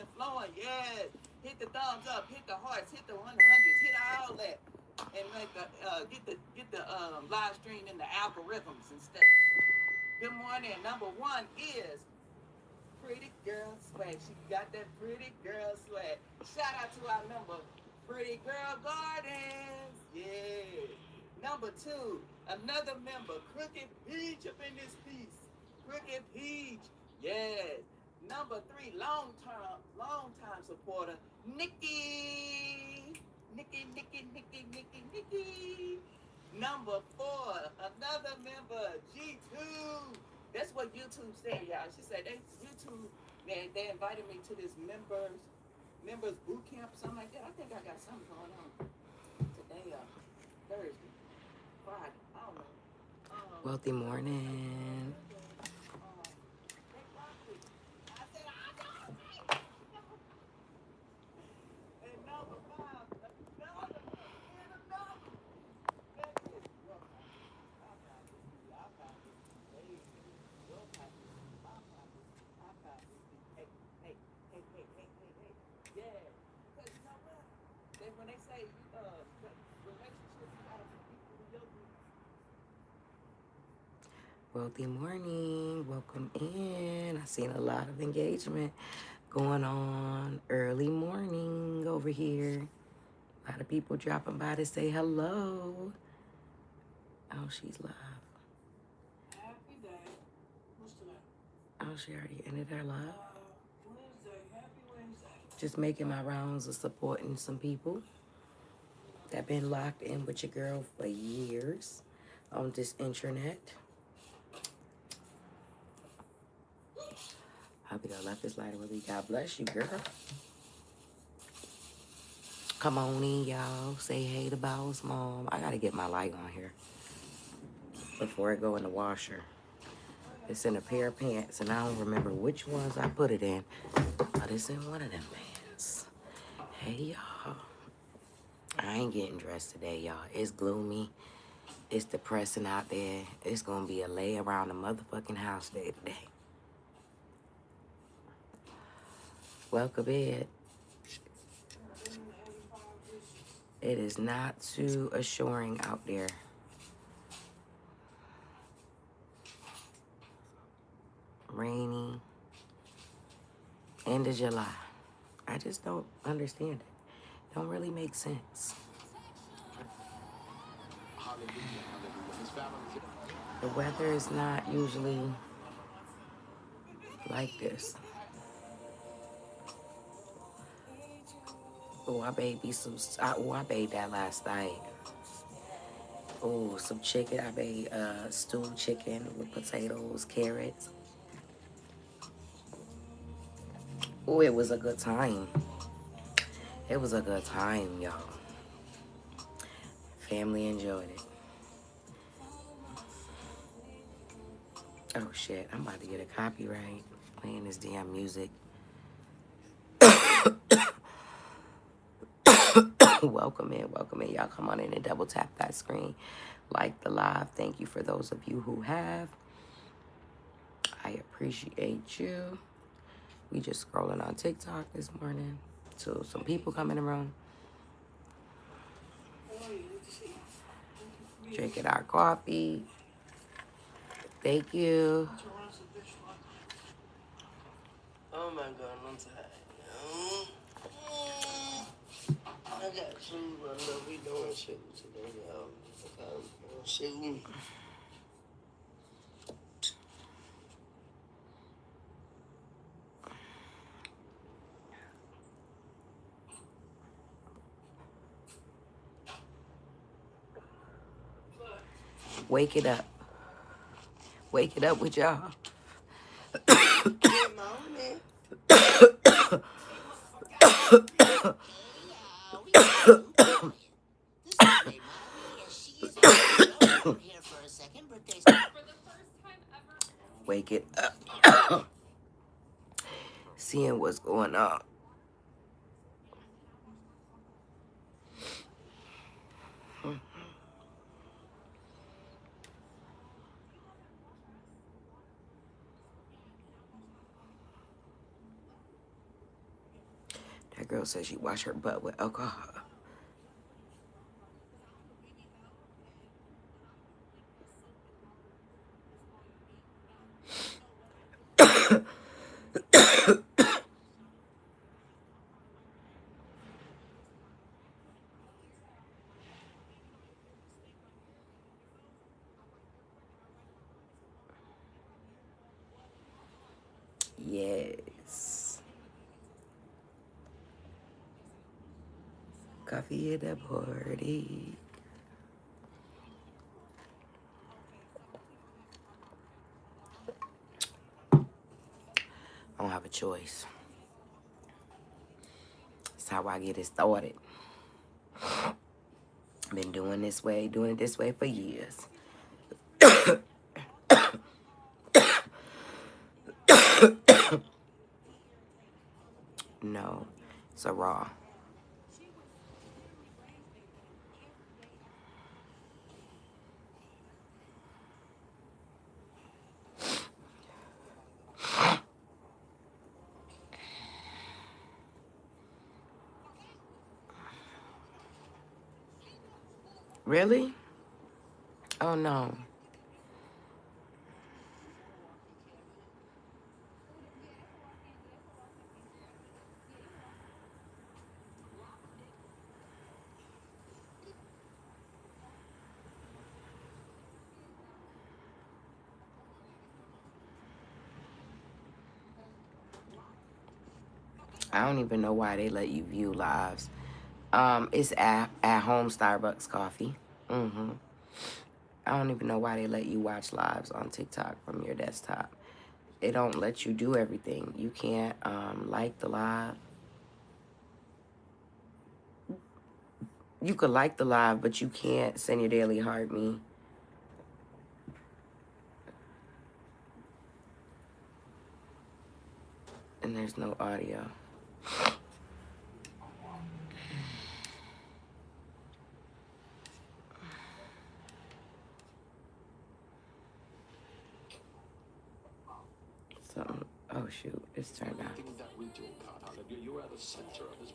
and flowing. Yes. Hit the thumbs up, hit the hearts, hit the 100s, hit all that, and make the get the live stream in the algorithms and stuff. Good morning. Number one is Pretty Girl Swag. She got that Pretty Girl Swag. Shout out to our member, Pretty Girl Gardens. Yeah. Number two, another member, Crooked Peach up in this piece. Crooked Peach. Yes. Number three, long time supporter, Nikki. Nikki. Number four, another member, G2. That's what YouTube said, y'all. She said YouTube, man, they invited me to this members boot camp, something like that. I think I got something going on today, Thursday, Friday. I don't know. Wealthy morning. When they say relationships, you gotta be people who yoke you. Wealthy morning. Welcome in. I seen a lot of engagement going on early morning over here. A lot of people dropping by to say hello. Oh, she's live. Happy day. What's today? Oh, she already ended her live. Wednesday. Happy Wednesday. Just making my rounds of supporting some people that been locked in with your girl for years on this internet. Abigail left this lighter with me. God bless you, girl. Come on in, y'all. Say hey to Boss Mom. I gotta get my light on here before I go in the washer. It's in a pair of pants, and I don't remember which ones I put it in, but it's in one of them pants. Hey, y'all. I ain't getting dressed today, y'all. It's gloomy. It's depressing out there. It's gonna be a lay around the motherfucking house day today. Welcome in. It is not too assuring out there. Rainy. End of July. I just don't understand it. Don't really make sense. The weather is not usually like this. Oh, I made that last night. Oh, some chicken. I made stewed chicken with potatoes, carrots. Oh, it was a good time. It was a good time, y'all. Family enjoyed it. Oh, shit. I'm about to get a copyright playing this damn music. Welcome in. Y'all come on in and double tap that screen. Like the live. Thank you for those of you who have. I appreciate you. We just scrolling on TikTok this morning. So some people come in the room. Drinking our coffee. Thank you. Oh my God, I'm tired. I got shoes, but I know we doing shoes today, y'all. Shoes. Wake it up. Wake it up with y'all. Good morning. Wake it up. Seeing what's going on. girl says she wash her butt with alcohol. Yes. Coffee at the party. I don't have a choice. That's how I get it started. Been doing it this way for years. No, it's a raw. Really? Oh no. I don't even know why they let you view lives. It's at home Starbucks coffee. I don't even know why they let you watch lives on TikTok from your desktop. It don't let you do everything. You can't like the live. You could like the live, but you can't send your daily heart me. And there's no audio. Something. Oh shoot, it's turned on.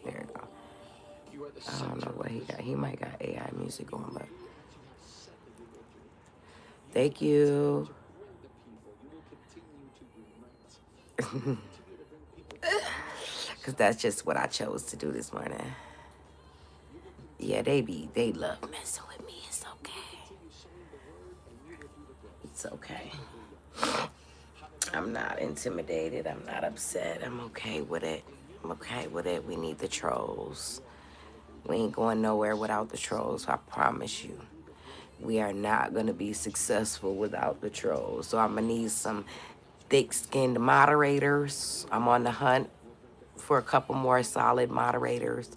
There you go. I don't know what he got. He might got AI music on, but thank you. Cause that's just what I chose to do this morning. Yeah, they love messing with me. It's okay. It's okay. I'm not intimidated. I'm not upset. I'm okay with it. I'm okay with it. We need the trolls. We ain't going nowhere without the trolls. I promise you. We are not going to be successful without the trolls. So I'm going to need some thick-skinned moderators. I'm on the hunt for a couple more solid moderators.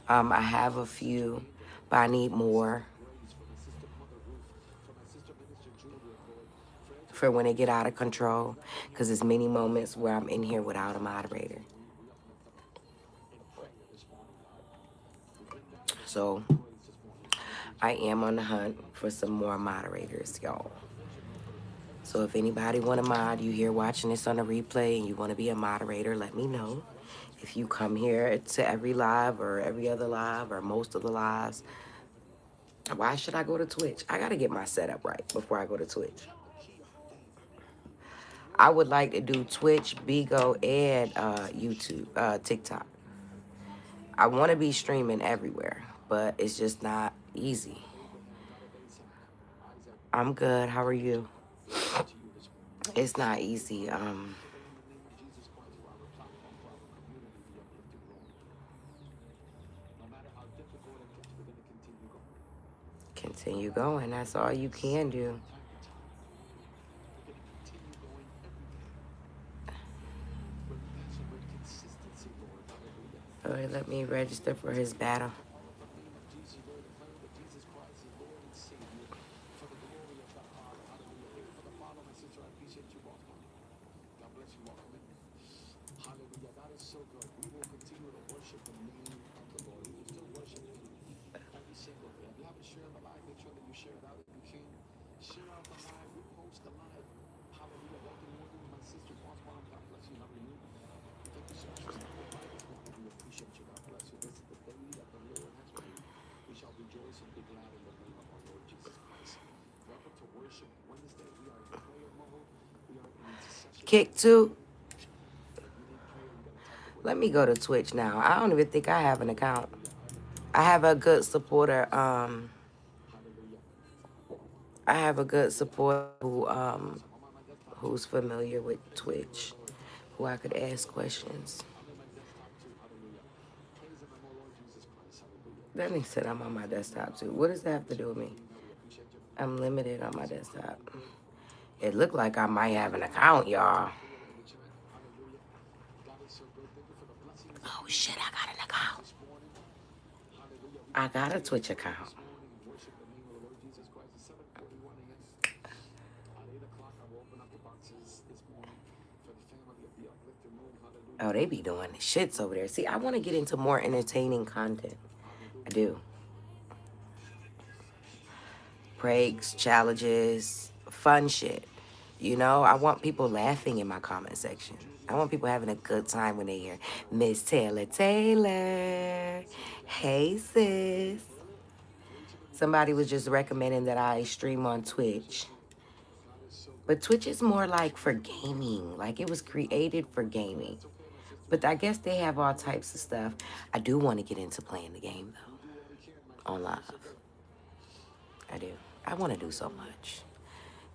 I have a few, but I need more for when it get out of control, because there's many moments where I'm in here without a moderator. So I am on the hunt for some more moderators, y'all. So if anybody want to mod, you here watching this on a replay and you want to be a moderator, let me know. If you come here to every live or every other live or most of the lives, why should I go to Twitch? I got to get my setup right before I go to Twitch. I would like to do Twitch, Bigo, and YouTube, TikTok. I want to be streaming everywhere, but it's just not easy. I'm good. How are you? It's not easy. Continue going. That's all you can do. All right, let me register for his battle. Kick too. Let me go to Twitch now. I don't even think I have an account. I have a good supporter. I have a good supporter who's familiar with Twitch, who I could ask questions. That nigga said I'm on my desktop too. What does that have to do with me? I'm limited on my desktop. It looked like I might have an account, y'all. Oh shit, I got an account. I got a Twitch account. Oh, they be doing the shits over there. See, I want to get into more entertaining content. I do. Pranks, challenges, fun shit. You know, I want people laughing in my comment section. I want people having a good time when they hear Miss Taylor Taylor. Hey, sis. Somebody was just recommending that I stream on Twitch. But Twitch is more like for gaming. Like it was created for gaming. But I guess they have all types of stuff. I do want to get into playing the game, though, on live. I do. I want to do so much.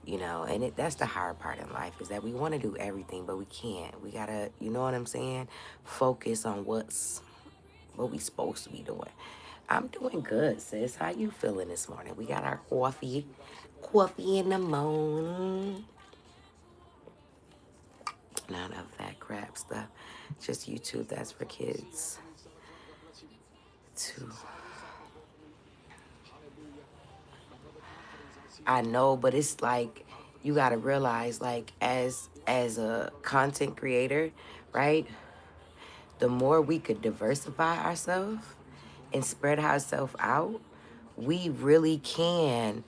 You know, and that's the hard part in life is that we want to do everything, but we can't. We got to, you know what I'm saying, focus on what we supposed to be doing. I'm doing good, sis. How you feeling this morning? We got our coffee in the morning. None of that crap stuff. Just YouTube, that's for kids. Too. I know, but it's like you gotta realize, like as a content creator, right? The more we could diversify ourselves and spread ourselves out, we really can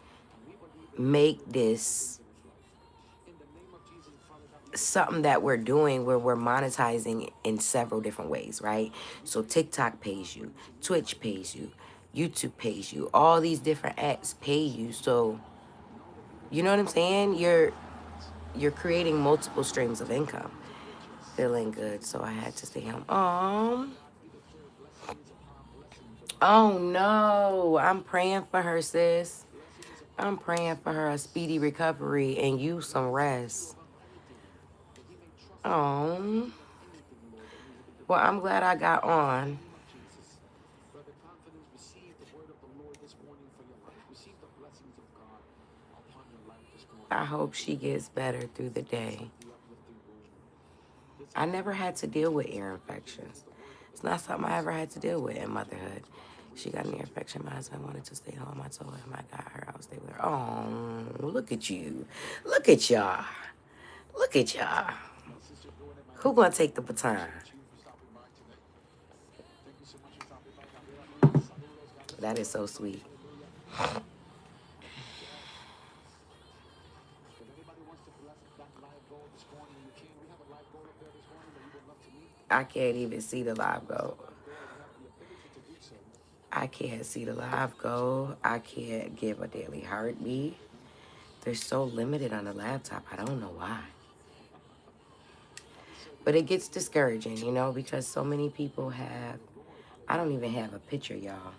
make this something that we're doing where we're monetizing in several different ways, right? So TikTok pays you, Twitch pays you, YouTube pays you, all these different apps pay you. So you know what I'm saying? You're creating multiple streams of income. Feeling good, so I had to stay home. Oh no, I'm praying for her, sis. I'm praying for her a speedy recovery and you some rest. Oh, well, I'm glad I got on. I hope she gets better through the day. I never had to deal with ear infections. It's not something I ever had to deal with in motherhood. She got an ear infection. My husband wanted to stay home. I told him I got her. I'll stay with her. Oh, look at you. Look at y'all. Look at y'all. Who gonna take the baton? That is so sweet. I can't even see the live goal. I can't see the live goal. I can't give a daily heartbeat. They're so limited on the laptop. I don't know why. But it gets discouraging, you know, because so many people have, I don't even have a picture, y'all.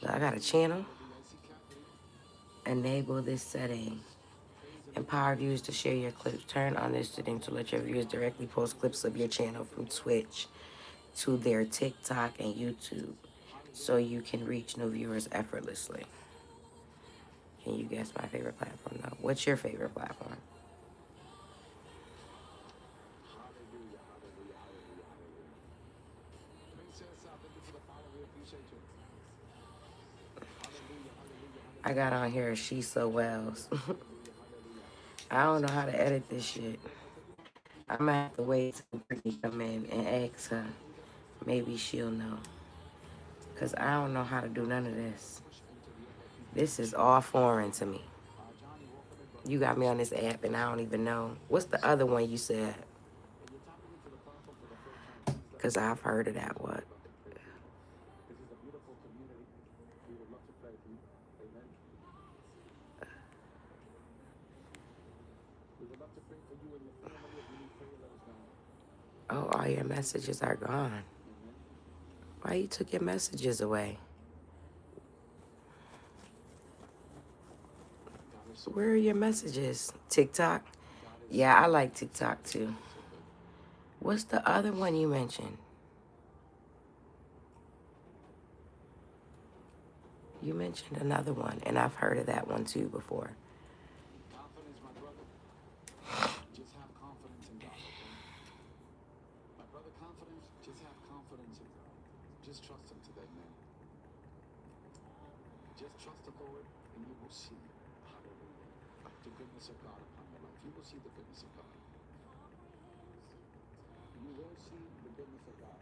I got a channel. Enable this setting. Empower viewers to share your clips. Turn on this setting to let your viewers directly post clips of your channel from Twitch to their TikTok and YouTube so you can reach new viewers effortlessly. Can you guess my favorite platform though? What's your favorite platform? I got on here SHESOWELLS. I don't know how to edit this shit. I'm gonna have to wait till Brittany come in and ask her. Maybe she'll know. Cause I don't know how to do none of this. This is all foreign to me. You got me on this app and I don't even know. What's the other one you said? Cause I've heard of that one. All your messages are gone. Why you took your messages away? Where are your messages? TikTok? Yeah, I like TikTok too. What's the other one you mentioned? You mentioned another one, and I've heard of that one too before. Confidence, my brother. Just have confidence in God, okay? My brother, confidence, just have confidence in God. Just trust Him today, man. Just trust the Lord, and you will see, hallelujah, the goodness of God upon your life. You will see the goodness of God. You will see the goodness of God.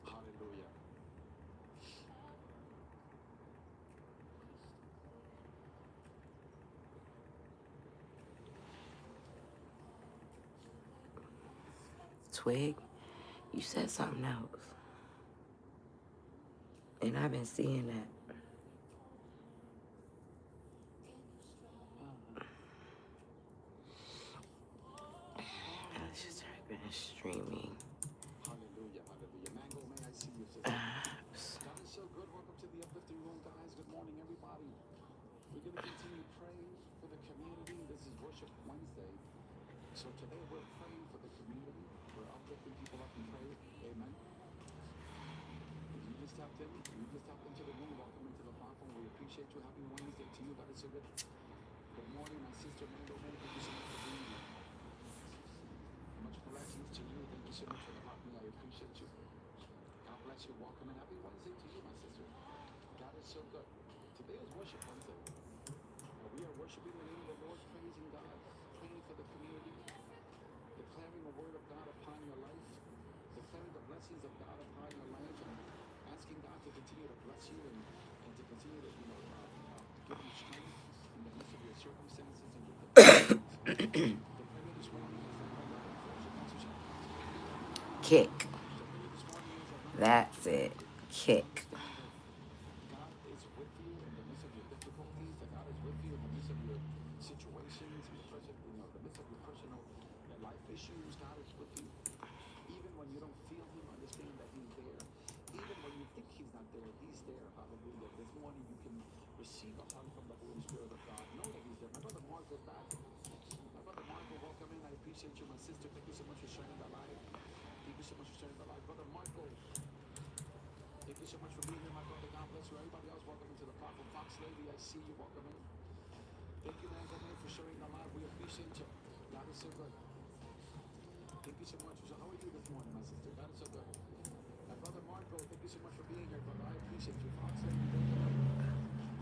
Hallelujah. Twig, you said something else. And I've been seeing that. Let's just type in streaming Hallelujah, hallelujah. Mango, may I see you, sister? apps. God is so good. Welcome to the uplifting room, guys. Good morning, everybody. We're going to continue praying for the community. This is Worship Wednesday. So today we're praying for the community. We're uplifting people up in prayer. Amen. If you just tapped in, you just tapped into the room, welcome into the platform. We appreciate you. Happy Wednesday to you. God is so good. Good morning, my sister Mango. Man, thank you so much for being here. Much blessings to you. Thank you so much for the hot meal. I appreciate you. God bless you. Welcome and happy Wednesday to you, my sister. God is so good. Today is Worship Wednesday. We are worshiping the name of the Lord, praising God, praying for the community, declaring the word of God upon your life, declaring the blessings of God upon your life, and asking God to continue to bless you and to continue to, give you strength in the midst of your circumstances and your difficulties. The prayer this morning is that no weapon formed against you shall prosper. Kick. The prayer this morning is that no weapon That's formed it. against you. Kick. Understand that God is with you in the midst of your difficulties, that God is with you in the midst of your situations, in the midst of your personal life issues. God is with you. Even when you don't feel Him, understand that He's there. Even when you think He's not there, He's there. Hallelujah. This morning you can receive a hug from the Holy Spirit of God. Know that He's there. My brother Mark goes back. My brother Marco, welcome in. I appreciate you, my sister. Thank you so much for sharing the live. Thank you so much for sharing the live. Brother Marco, thank you so much for being here, my brother. God bless you. Everybody else, welcome into the platform. Fox Lady, I see you. Welcome in. Thank you, Mango Man, for sharing the live. We appreciate you. God is so good. Thank you so much. How are you this morning, my sister? God is so good. My brother Marco, thank you so much for being here, brother. I appreciate you. Fox Lady, welcome in.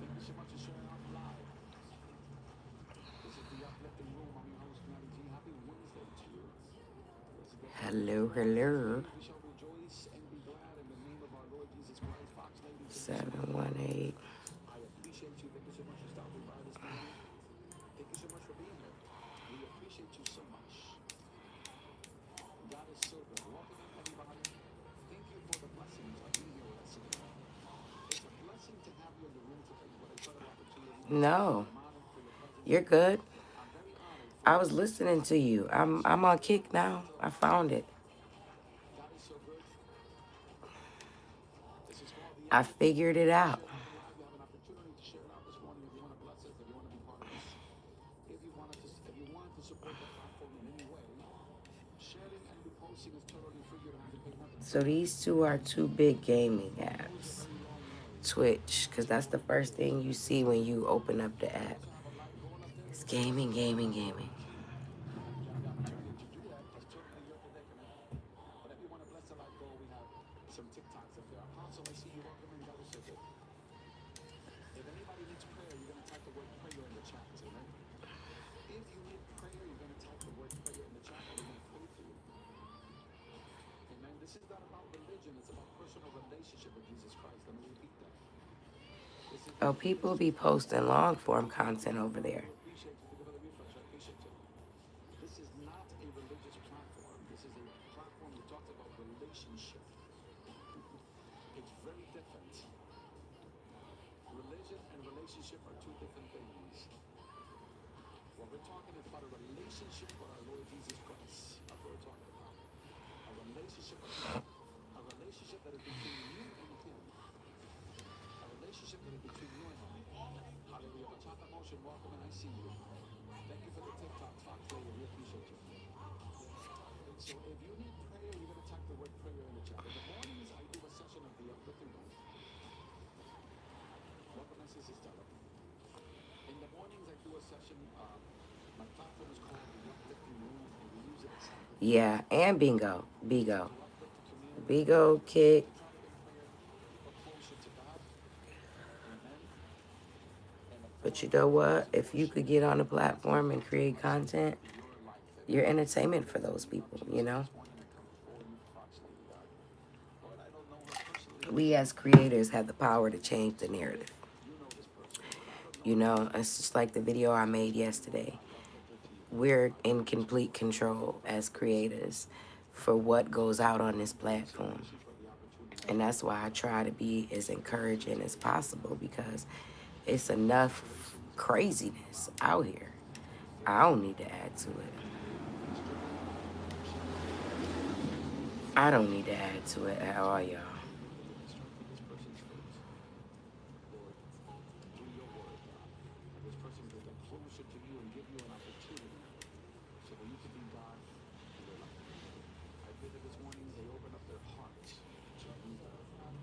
Thank you so much for sharing out live. This is the uplifting room. I'm your host, Matty G. Happy Wednesday to you. This is the day that the Hello, Lord has hello. made. We shall rejoice and be glad in the name of our Lord Jesus Christ. Fox Lady, thank you so much for being here. 718. I appreciate you. Thank you so much for stopping by this morning. Thank you so much for being here. We appreciate you so much. God is so good. Welcome in, everybody. Thank you for the blessings of being here with us today. It's a blessing to have you in the room today. What a better opportunity. No, I'm honored for your presence you're today. good. I'm very honored for I your was presence listening today. to you. I'm on Kick now. I found it. God is so good. This is called the I uplifting room. figured If it you want to out. share out live, you have an opportunity to share it out this morning. If you want to bless us, if you want to be part of this, if you wanted to support the platform in any way, sharing and reposting is totally free. You don't have to pay nothing for So it. these two are two big gaming But it goes a apps. very long way Twitch, because to that's know the that He first is thing you see uplifting when you. you open up the We app. also have a live goal up there. If It's you want to gaming, support the gaming, platform, gaming. you have the opportunity to do that. It's totally your predicament. But if you want to bless the live goal, we have some TikToks up there. Apostle, I see you. Welcome in. God is so good. If anybody needs prayer, you're going to type the word prayer in the chat. Amen. If you need prayer, you're going to type the word prayer in the chat, and we're going to pray for you. Amen. This is not about religion. It's about personal relationship with Jesus Christ. Let me repeat that. This is Oh, not a people religious be platform. posting long form content over there. We appreciate you. Thank you for the refresh. I appreciate you. This is not a religious platform. This is a platform that talks about relationship. It's very different. Religion and relationship are two different things. What we're talking is about a relationship with our word prayer in the chat. In the mornings, I do a session of the uplifting room. Welcome, my sister Stella. In the mornings, I do a session. My platform is called the uplifting room, and we use it as Yeah, and bingo. Bigo. to uplift the community, Bigo kick. to try to bring prayer people closer to God. Amen. And the But power you of know prayer what? is in If you worship. could get on the platform and create content, Your life. you're Amen. entertainment for In the those name of people, you Jesus, know? this morning I come before you, Fox Lady God. Lord, I don't know her personally. We as creators have the power to change the narrative. You know this person. Lord, I don't know You her know, personally. it's just like the video I made yesterday. I uplift her to you. We're in complete control as creators for what goes out on this platform. And that's why I try to be as encouraging as possible, because it's enough craziness out here. I don't need to add to it. I don't need to add to it at all, y'all. Strengthen this person's faith, Lord, through your word, God. That this person can get closer to you and give you an opportunity so that you can be God in their life. I pray that this morning they open up their hearts to you, God.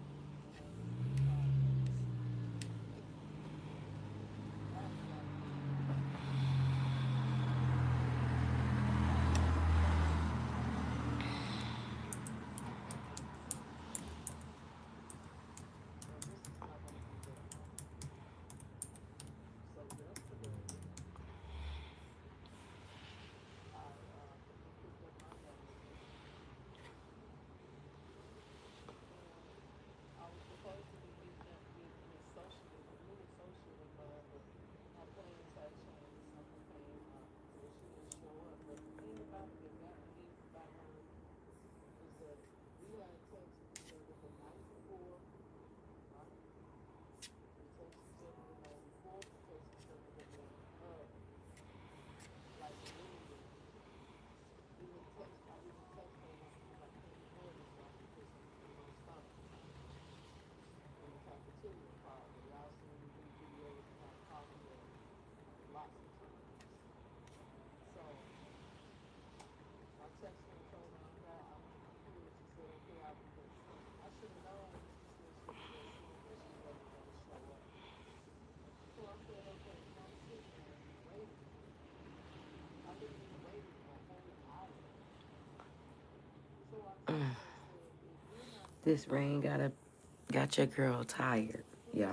This rain got your girl tired, y'all.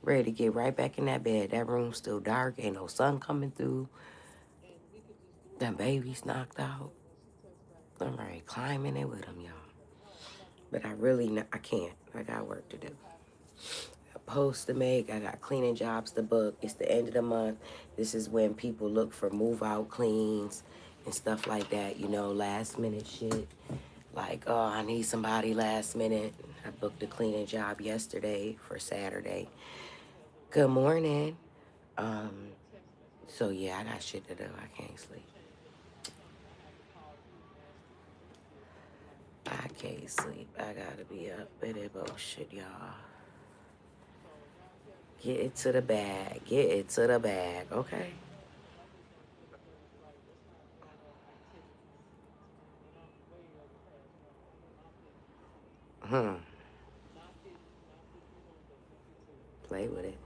Ready to get right back in that bed. That room's still dark. Ain't no sun coming through. Them babies knocked out. I'm ready climbing it with them, y'all. But I can't. I got work to do. Posts to make. I got cleaning jobs to book. It's the end of the month. This is when people look for move out cleans and stuff like that. You know, last minute shit. Like, oh, I need somebody last minute. I booked a cleaning job yesterday for Saturday. Good morning. So yeah, I got shit to do. I can't sleep. I can't sleep. I gotta be up with it bullshit, y'all. Get it to the bag. Get it to the bag, okay? Play with it.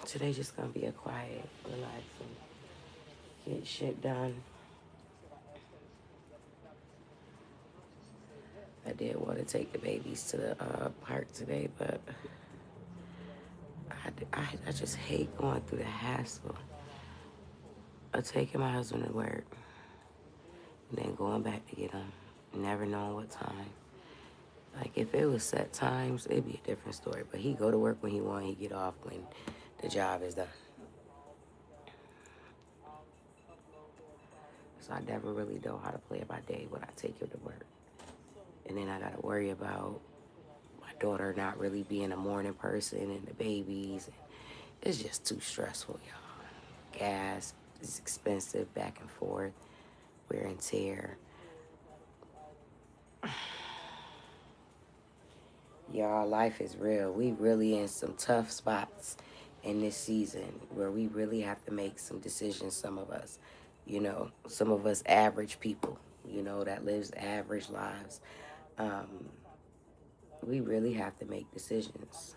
Today's just gonna be a quiet, relaxing, get shit done. I did want to take the babies to the park today, but I just hate going through the hassle of taking my husband to work and then going back to get him, never knowing what time. Like, if it was set times, it'd be a different story. But he go to work when he want, he get off when the job is done. So I never really know how to play it by day when I take him to work. And then I gotta worry about my daughter not really being a morning person and the babies. It's just too stressful, y'all. Gas is expensive, back and forth, wear and tear. Y'all, life is real. We really in some tough spots in this season where we really have to make some decisions, some of us. You know, some of us average people, you know, that lives average lives. Um, we really have to make decisions.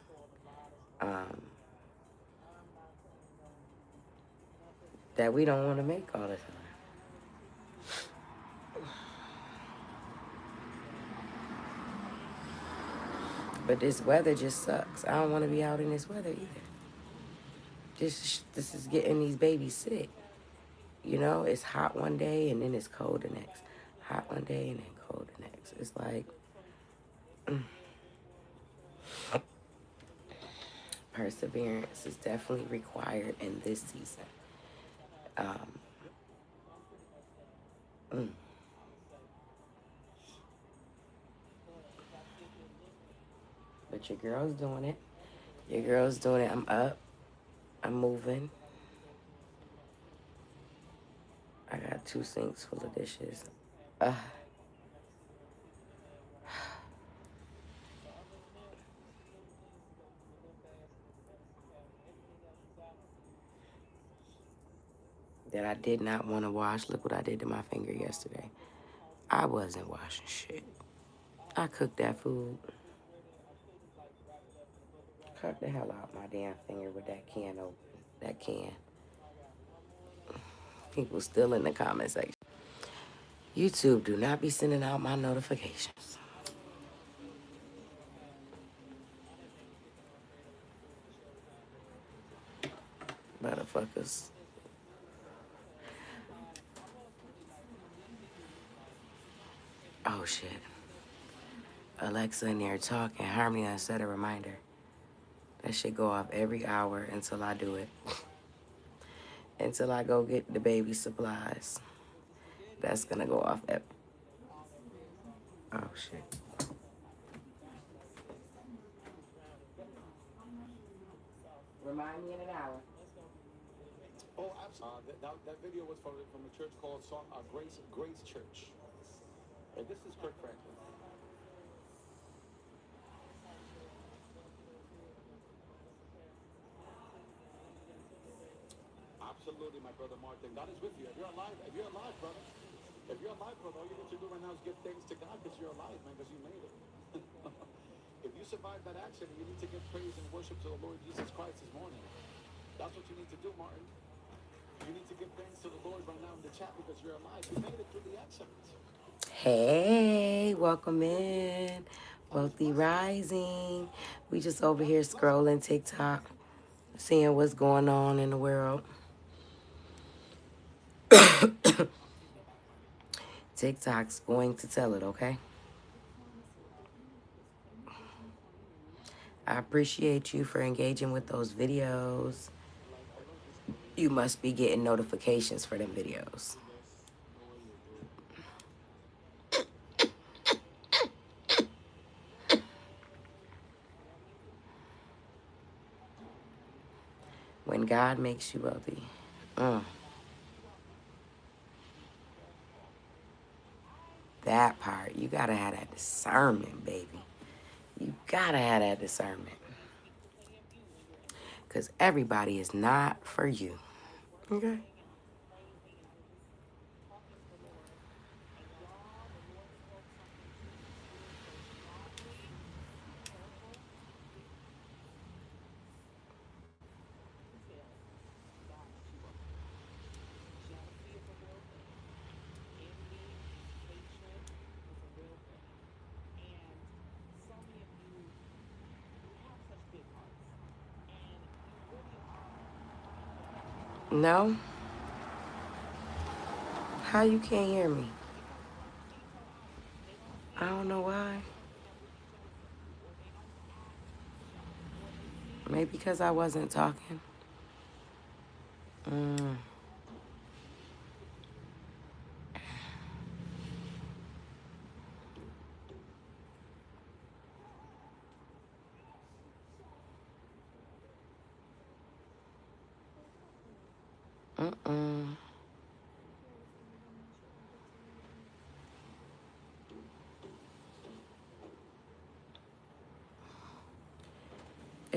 That we don't want to make all the time. But this weather just sucks. I don't want to be out in this weather either. This is getting these babies sick. You know, it's hot one day and then it's cold the next. Hot one day and then cold the next. It's like perseverance is definitely required in this season. Um, mm. But your girl's doing it. Your girl's doing it. I'm up. I'm moving. I got 2 sinks full of dishes. That I did not want to wash. Look what I did to my finger yesterday. I wasn't washing shit. I cooked that food. Cut the hell out my damn finger with that can open. That can. People still in the comment section. YouTube, do not be sending out my notifications. Motherfuckers. Oh shit. Alexa in there talking. Harmony done set a reminder. That shit go off every hour until I do it. Until I go get the baby supplies. That's gonna go off at... Oh shit. Remind me in an hour. Oh, absolutely. That video was from a church called Grace Church. And this is Kirk Franklin. Absolutely, my brother Martin. God is with you. If you're alive, brother. If you're alive, brother, all you need to do right now is give thanks to God because you're alive, man, because you made it. If you survived that accident, you need to give praise and worship to the Lord Jesus Christ this morning. That's what you need to do, Martin. You need to give thanks to the Lord right now in the chat because you're alive. You made it through the accident. Hey, welcome in. Wealthy Rising. We just over here scrolling TikTok, seeing what's going on in the world. TikTok's going to tell it, okay? I appreciate you for engaging with those videos. You must be getting notifications for them videos. When God makes you wealthy. That part, you gotta have that discernment, baby. You gotta have that discernment. Because everybody is not for you. Okay? No? How you can't hear me? I don't know why. Maybe because I wasn't talking.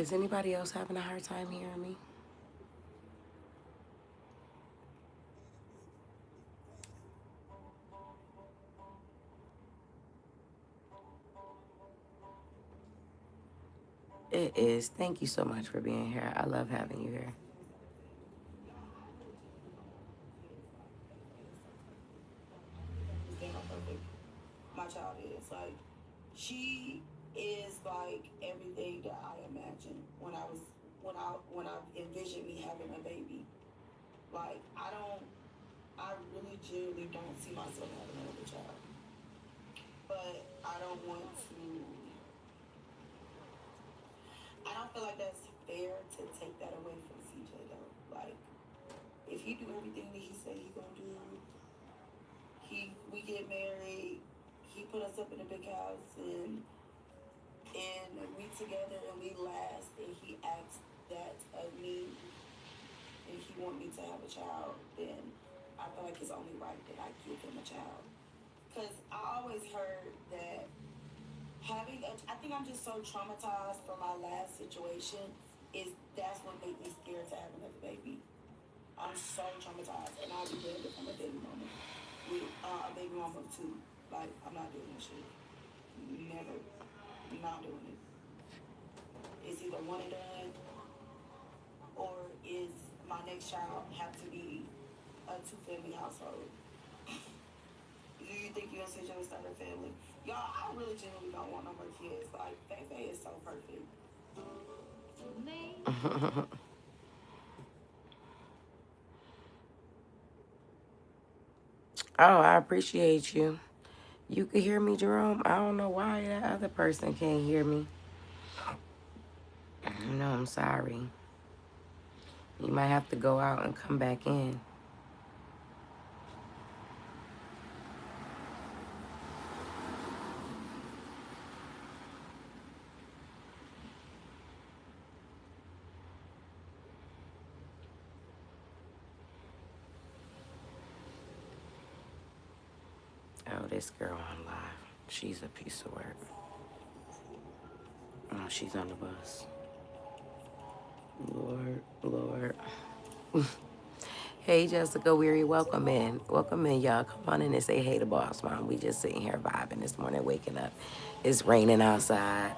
Is anybody else having a hard time hearing me? It is. Thank you so much for being here. I love having you here. Understand how perfect my child is. Like, she is like everything that I imagined when I envisioned me having a baby. Like, I really genuinely don't see myself having another child. But I don't feel like that's fair to take that away from CJ though. Like, if he do everything that he said he gonna do, we get married, he put us up in a big house and we together and we last, and he asked that of me and he want me to have a child, then I feel like it's only right that I give him a child. Because I always heard that I think I'm just so traumatized from my last situation, that's what made me scared to have another baby. I'm so traumatized, and I'll be ready to become a baby mama. With a baby mama too. Like, I'm not doing this shit. Never. I'm not doing it. It's either one and done, or is my next child have to be a 2-family household? Do you think you're gonna sit and start a family? Y'all, I really genuinely don't want no more kids. Like, Faye is so perfect. Oh, I appreciate you. You can hear me, Jerome? I don't know why that other person can't hear me. No, I'm sorry. You might have to go out and come back in. Oh, this girl on live. She's a piece of work. Oh, she's on the bus. Lord, Lord. Hey, Jessica Weary, welcome in. Welcome in, y'all. Come on in and say hey to Boss Mom. We just sitting here vibing this morning, waking up. It's raining outside,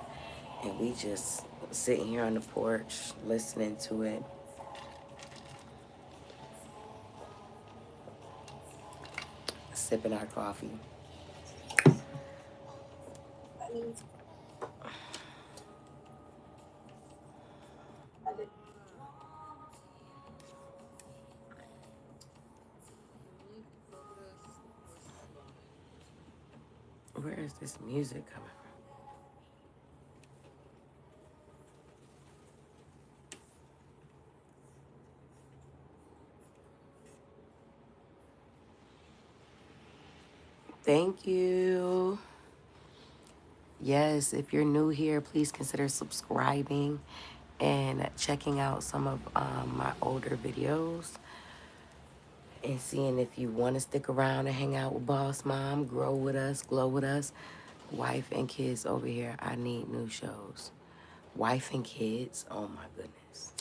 and we just sitting here on the porch, listening to it. Sipping our coffee. Where is this music coming from? Thank you. Yes, if you're new here, please consider subscribing and checking out some of my older videos and seeing if you want to stick around and hang out with Boss Mom, grow with us, glow with us. Wife and kids over here, I need new shows. Wife and kids, oh my goodness.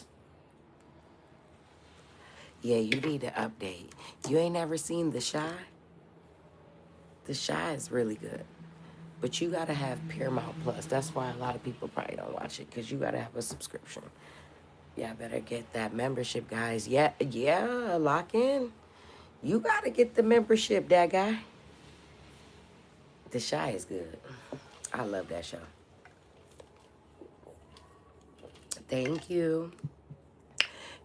Yeah, you need to update. You ain't never seen The Shy? The Shy is really good. But you gotta have Paramount Plus. That's why a lot of people probably don't watch it, because you gotta have a subscription. Yeah, better get that membership, guys. Yeah, lock in. You gotta get the membership, that guy. The Shy is good. I love that show. Thank you.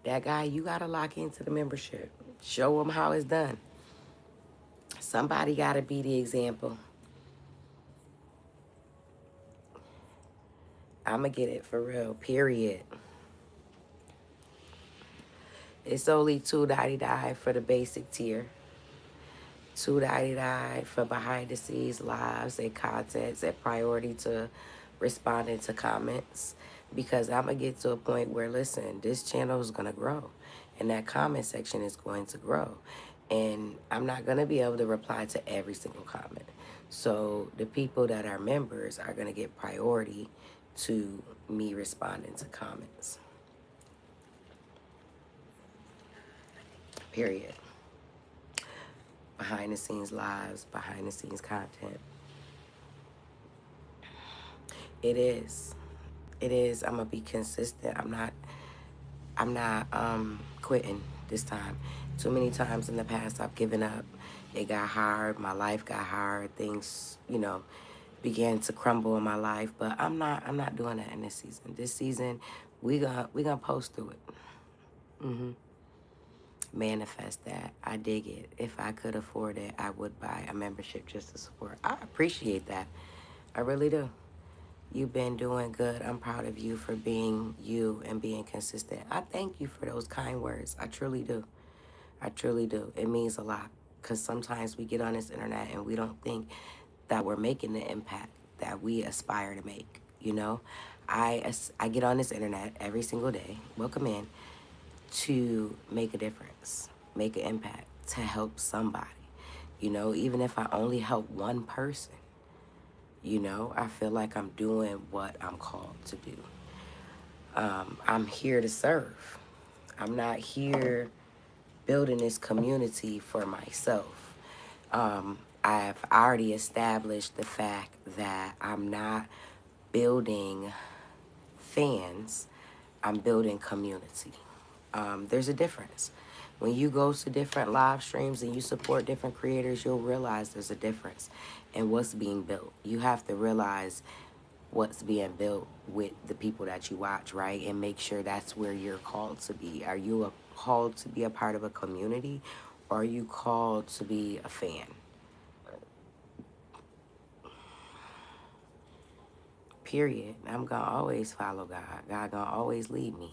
That guy, you gotta lock into the membership. Show him how it's done. Somebody gotta be the example. I'ma get it for real, period. It's only $2.99 for the basic tier. $2.99 for behind the scenes lives and contents and priority to responding to comments. Because I'm going to get to a point where, listen, this channel is going to grow. And that comment section is going to grow. And I'm not going to be able to reply to every single comment. So the people that are members are going to get priority to me responding to comments. Period. Behind the scenes lives, behind the scenes content. It is. It is. I'm gonna be consistent. I'm not quitting this time. Too many times in the past I've given up. It got hard, my life got hard, things, began to crumble in my life, but I'm not doing that in this season. This season we gonna post through it. Manifest that. I dig it. If I could afford it, I would buy a membership just to support. I appreciate that. I really do. You've been doing good. I'm proud of you for being you and being consistent. I thank you for those kind words. I truly do. I truly do. It means a lot, because sometimes we get on this internet and we don't think that we're making the impact that we aspire to make. I get on this internet every single day, welcome in, to make a difference, make an impact, to help somebody. Even if I only help one person, I feel like I'm doing what I'm called to do. I'm here to serve. I'm not here building this community for myself. I've already established the fact that I'm not building fans, I'm building community. There's a difference. When you go to different live streams and you support different creators, you'll realize there's a difference in what's being built. You have to realize what's being built with the people that you watch, right? And make sure that's where you're called to be. Are you called to be a part of a community, or are you called to be a fan? Period. I'm gonna always follow God. God gonna always lead me.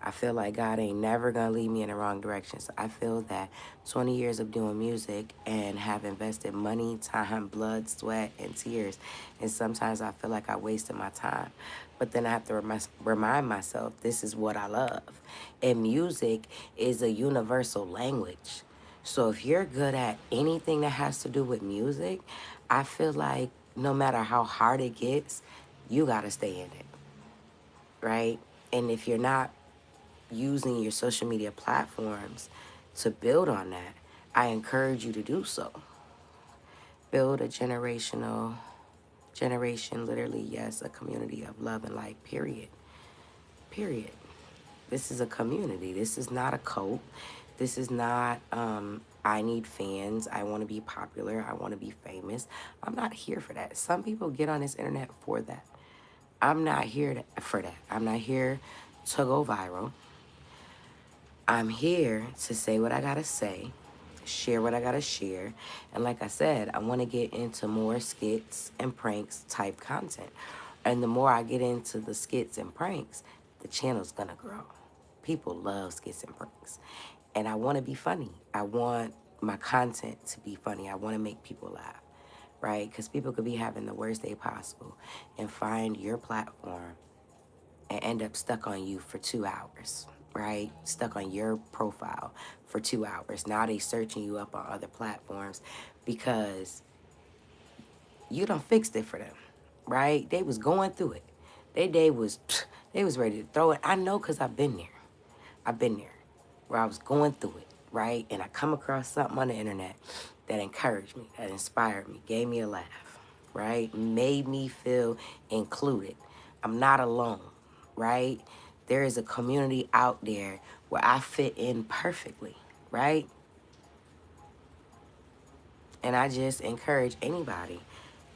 I feel like God ain't never gonna lead me in the wrong direction. So I feel that 20 years of doing music and have invested money, time, blood, sweat, and tears. And sometimes I feel like I wasted my time. But then I have to remind myself, this is what I love. And music is a universal language. So if you're good at anything that has to do with music, I feel like no matter how hard it gets, you gotta stay in it, right? And if you're not using your social media platforms to build on that, I encourage you to do so. Build a generation, literally, yes, a community of love and light, period. Period. This is a community. This is not a cult. This is not, I need fans. I want to be popular. I want to be famous. I'm not here for that. Some people get on this internet for that. I'm not here for that. I'm not here to go viral. I'm here to say what I gotta say, share what I gotta share. And like I said, I wanna get into more skits and pranks type content. And the more I get into the skits and pranks, the channel's gonna grow. People love skits and pranks. And I wanna be funny. I want my content to be funny. I wanna make people laugh, right? Because people could be having the worst day possible and find your platform and end up stuck on you for 2 hours, right? Stuck on your profile for 2 hours. Now they searching you up on other platforms because you done fixed it for them, right? They was going through it. They was ready to throw it. I know, because I've been there. I've been there where I was going through it, right? And I come across something on the internet that encouraged me, that inspired me, gave me a laugh, right? Made me feel included. I'm not alone, right? There is a community out there where I fit in perfectly, right? And I just encourage anybody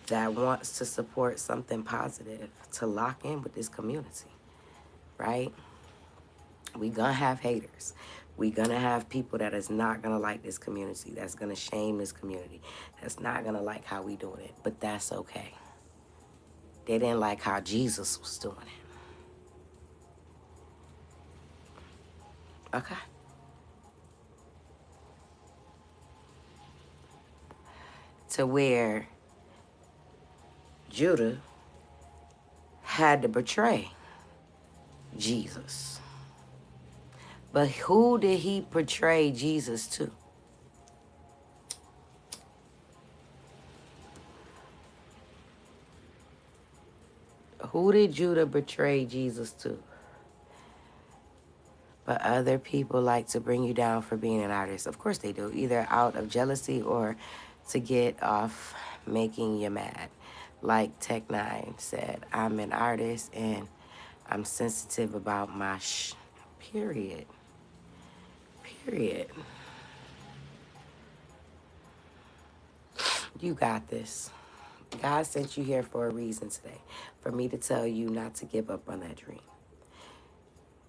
that wants to support something positive to lock in with this community, right? We gonna have haters. We gonna have people that is not gonna like this community, that's gonna shame this community, that's not gonna like how we doing it, but that's okay. They didn't like how Jesus was doing it. Okay? To where Judah had to betray Jesus. But who did he betray Jesus to? Who did Judah betray Jesus to? But other people like to bring you down for being an artist. Of course they do, either out of jealousy or to get off making you mad. Like Tech9 said, I'm an artist and I'm sensitive about my period. Period. You got this. God sent you here for a reason today, for me to tell you not to give up on that dream.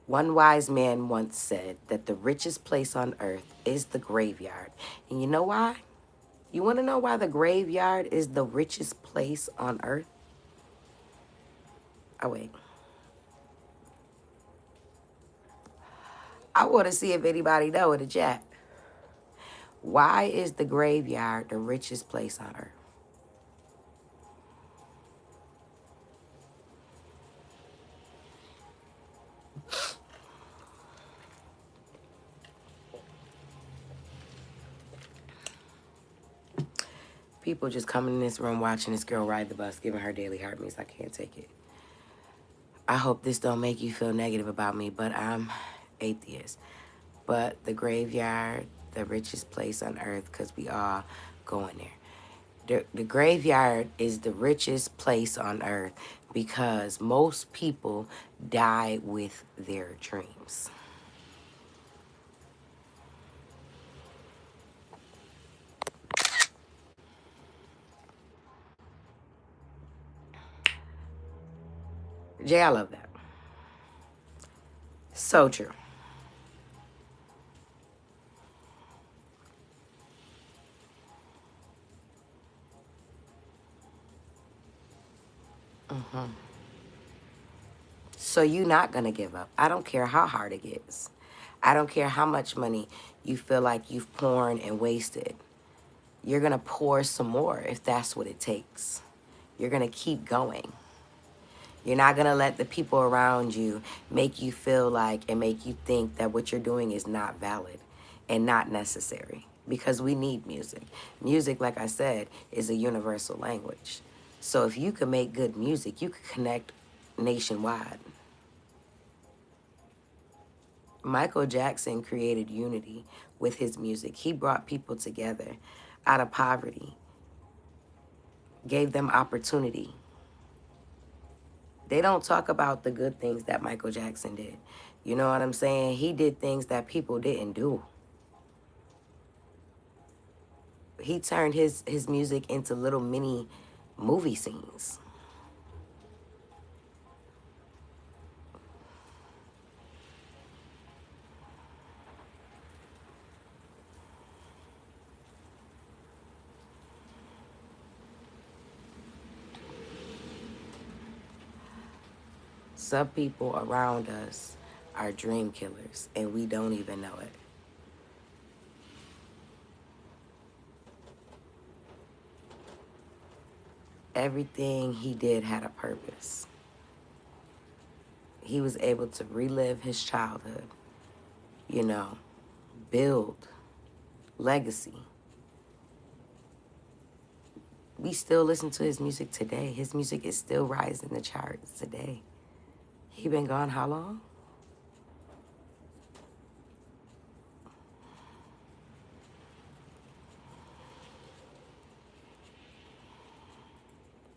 One wise man once said that the richest place on earth is the graveyard. And you know why? You want to know why the graveyard is the richest place on earth? Oh, wait. I want to see if anybody know in the chat. Why is the graveyard the richest place on earth? People just coming in this room watching this girl ride the bus, giving her daily heartbeats. I can't take it. I hope this don't make you feel negative about me, but I'm atheist. But the graveyard, the richest place on earth, because we all going there. The graveyard is the richest place on earth because most people die with their dreams. Jay, I love that. So true. So you're not going to give up. I don't care how hard it gets. I don't care how much money you feel like you've poured and wasted. You're going to pour some more if that's what it takes. You're going to keep going. You're not going to let the people around you make you feel like and make you think that what you're doing is not valid and not necessary, because we need music. Music, like I said, is a universal language. So if you can make good music, you can connect nationwide. Michael Jackson created unity with his music. He brought people together out of poverty, gave them opportunity. They don't talk about the good things that Michael Jackson did. You know what I'm saying? He did things that people didn't do. He turned his music into little mini movie scenes. Some people around us are dream killers, and we don't even know it. Everything he did had a purpose. He was able to relive his childhood, you know, build legacy. We still listen to his music today. His music is still rising the charts today. He been gone how long?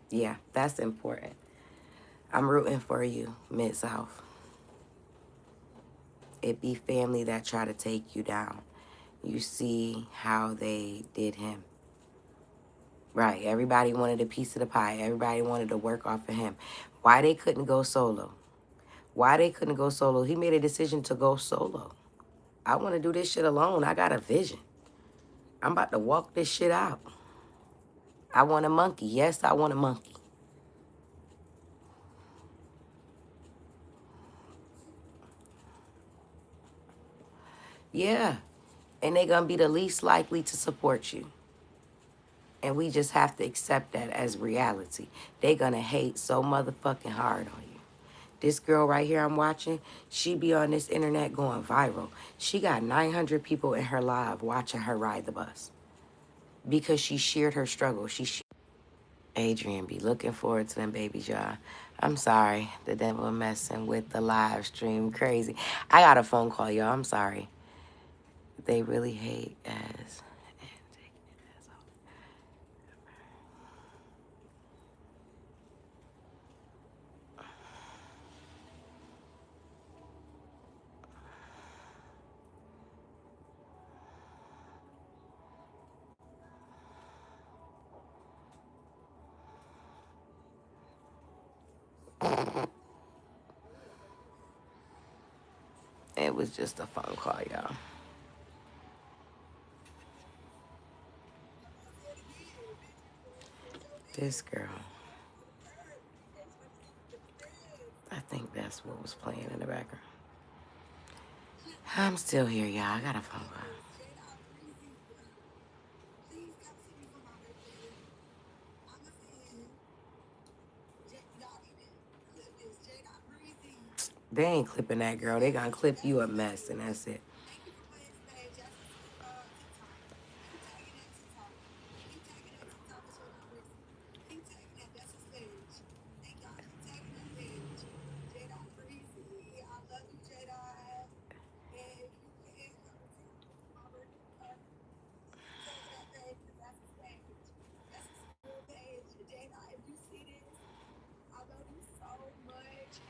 Yeah, that's important. I'm rooting for you, Mid-South. It be family that try to take you down. You see how they did him. Right, everybody wanted a piece of the pie. Everybody wanted to work off of him. Why they couldn't go solo? Why they couldn't go solo? He made a decision to go solo. I want to do this shit alone. I got a vision. I'm about to walk this shit out. I want a monkey. Yes, I want a monkey. Yeah, and they're going to be the least likely to support you. And we just have to accept that as reality. They're going to hate so motherfucking hard on you. This girl right here I'm watching, she be on this internet going viral. She got 900 people in her live watching her ride the bus because she shared her struggle. Adrian be looking forward to them babies, y'all. I'm sorry. The devil messing with the live stream. Crazy. I got a phone call, y'all. I'm sorry. They really hate as. It was just a phone call, y'all. This girl. I think that's what was playing in the background. I'm still here, y'all. I got a phone call. They ain't clipping that girl. They gonna clip you a mess, and that's it.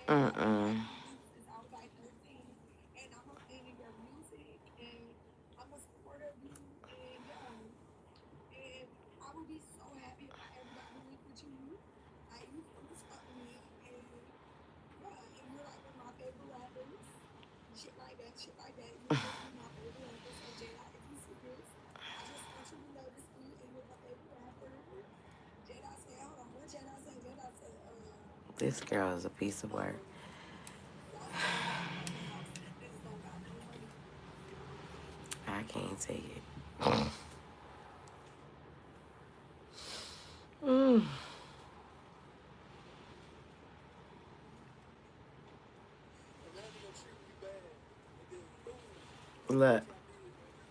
Mm-mm. This girl is a piece of work. I can't take it. Mm.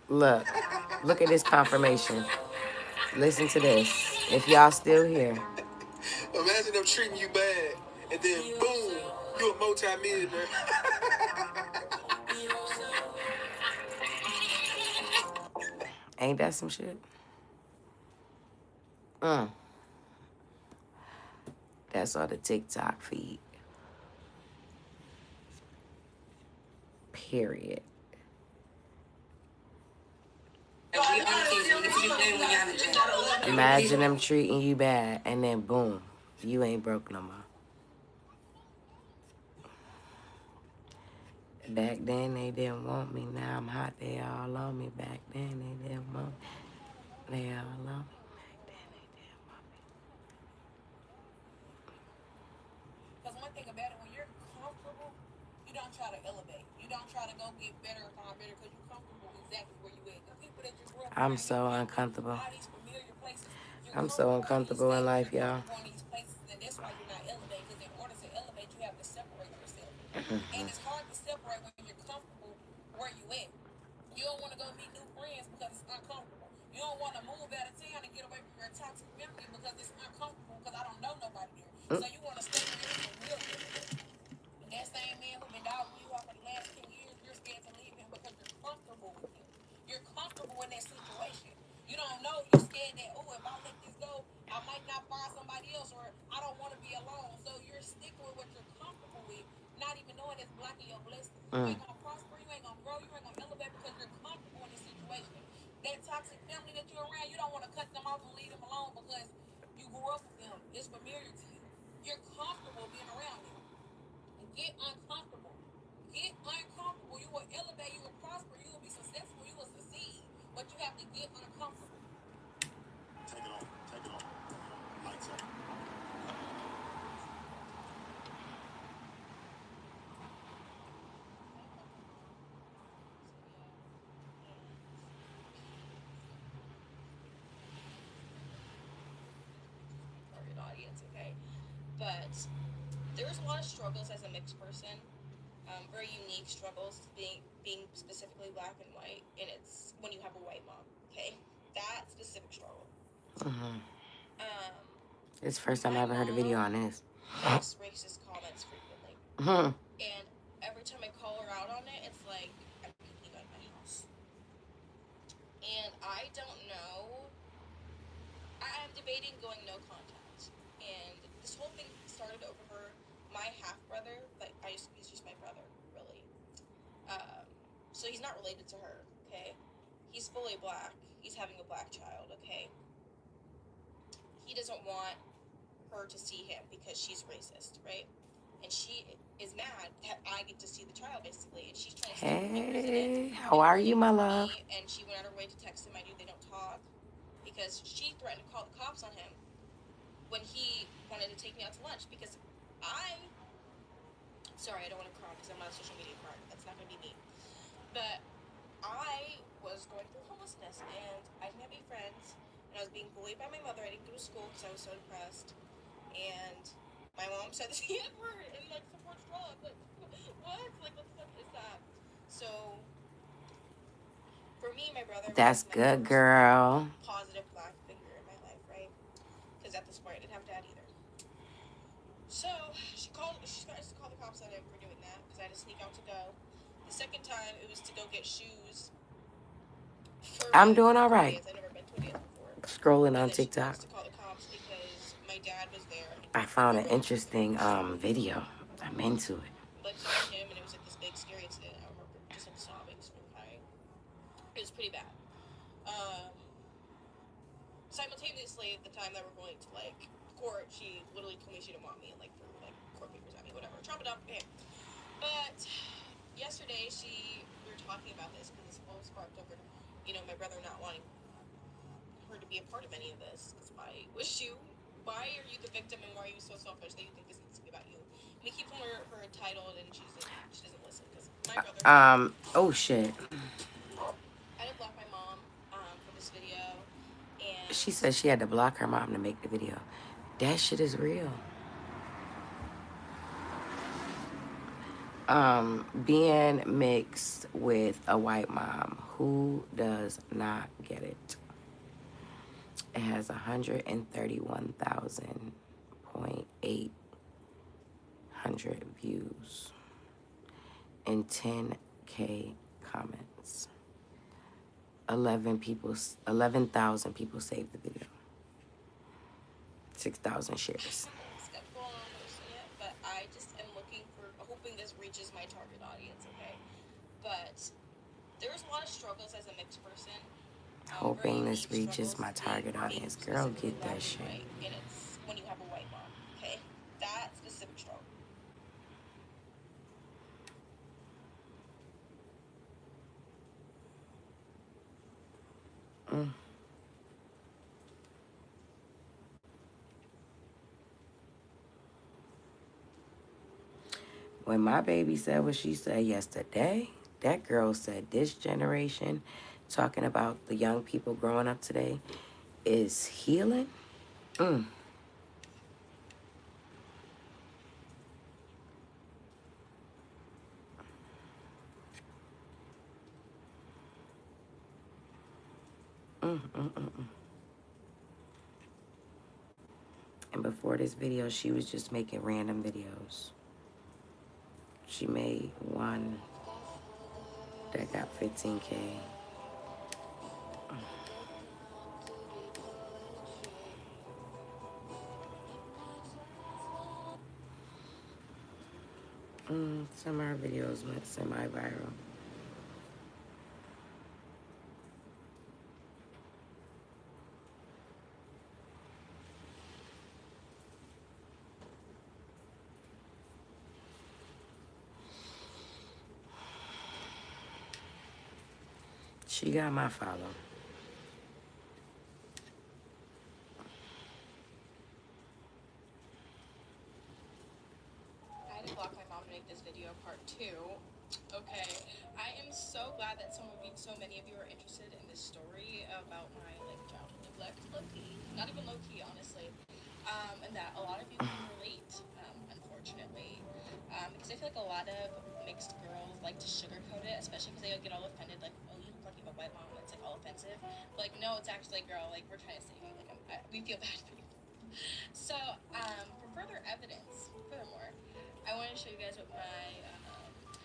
Look, look at this confirmation. Listen to this. If y'all still here. Imagine them treating you bad, and then boom, you a multi-millionaire. Ain't that some shit? Mm. That's on the TikTok feed. Period. Imagine them treating you bad, and then boom, you ain't broke no more. Back then they didn't want me. Now I'm hot. They all on me. Back then they didn't want me. They all on me. Back then they didn't want me. Because one thing about it, when you're comfortable, you don't try to elevate. You don't try to go get better or find better because you're comfortable exactly where you at. The people that you grew up I'm around, so uncomfortable. all these familiar places, you're I'm so uncomfortable in life, y'all. on these places, and that's why you're not elevating. Because in order to elevate, you have to separate yourself. And it's hard to separate when you're comfortable where you at. You don't want to go meet new friends because it's uncomfortable. You don't want to move out of town and get away from your toxic family because it's uncomfortable because I don't know nobody there. So you want to stay where it's a real good. And that same man who been dogging you out for the last 10 years, you're scared to leave him because you're comfortable with him. You're comfortable in that situation. You don't know, you're scared that, oh, if I let this go, I might not find somebody else, or I don't want to be alone. So you're sticking with what you're comfortable with, not even knowing it's blocking your blessings. You ain't going to prosper, you ain't going to grow, you ain't going to elevate because you're comfortable in this situation. That toxic family that you're around, you don't want to cut them off and leave them alone because you grew up with them. It's familiar to you. You're comfortable being around them. Get uncomfortable. Get uncomfortable. You will elevate, you will prosper, you will be successful, you will succeed. But you have to get uncomfortable. Take it on. Take it on. Lights up. Target audience, okay? But there's a lot of struggles as a mixed person, very unique struggles, being specifically black and white, and it's when you have a white mom, okay? That specific struggle. Mm-hmm. Um, It's the first time I ever heard a video on this. makes racist comments frequently. Hmm. And every time I call her out on it, it's like, I'm kicking you out of my house. And I don't know. I'm debating going no contact. And this whole thing started over her. My half brother, like he's just my brother, really. So he's not related to her, okay? He's fully black. He's having a black child, okay? He doesn't want her to see him because she's racist, right? And she is mad that I get to see the child, basically. And she's trying to stick fingers in it. Hey, how are you, my love? And she went out her way to text him, I knew they don't talk. Because she threatened to call the cops on him when he wanted to take me out to lunch. Because sorry, I don't want to cry because I'm not a social media card. That's not going to be me. But I was going through homelessness and I didn't have any friends. And I was being bullied by my mother. I didn't go to school because I was so depressed. And my mom said the N-word and like supports drugs. Like, what? Like, what the fuck is that? So, for me, my brother That's was my good, first girl. positive black figure in my life, right? Because at this point, I didn't have a dad either. So, she started to call the cops on him for doing that because I had to sneak out to go. The second time, it was to go get shoes. I'm doing all right. I've never been to a dance before. Scrolling And on then she TikTok. wants to call the cops because my dad was there. I found an interesting video. I'm into it. But it was him, and it was like this big scary incident. I remember just like sobbing, so crying. It was pretty bad. Simultaneously, at the time that we're going to like court, she literally told me she didn't want me and like threw like court papers at me, whatever. Chop it up, okay. But yesterday, we were talking about this because this whole sparked over, my brother not wanting her to be a part of any of this. Because why are you the victim and why are you so selfish that you think this needs to be about you? We keep calling her entitled and she doesn't listen. Because my brother. Oh shit. I had to block my mom for this video. And She said she had to block her mom to make the video. That shit is real. Being mixed with a white mom, who does not get it? It has 131,000.800 views and 10K comments. 11,000 people saved the video. 6,000 shares. skeptical on posting it, but I just am hoping this reaches my target audience, okay? But there's a lot of struggles as a mixed person. Hoping this reaches my target audience. Girl, get that shit. White, and it's when you have a white mom, okay? That specific struggle. When my baby said what she said yesterday, that girl said this generation, talking about the young people growing up today, is healing. And before this video, she was just making random videos. She made one that got 15K. Some of our videos went semi-viral. She got my follow. I had to block my mom to make this video part 2. Okay, I am so glad that so many of you are interested in this story about my childhood neglect, low-key, not even low-key, honestly, and that a lot of you can relate, unfortunately, because I feel like a lot of mixed girls like to sugarcoat it, especially because they get all offended, like, oh, you look like you have a white mom, that's all offensive. But no, it's actually, girl, we're trying to save you, we feel bad for you. So, for further evidence, furthermore, I want to show you guys what my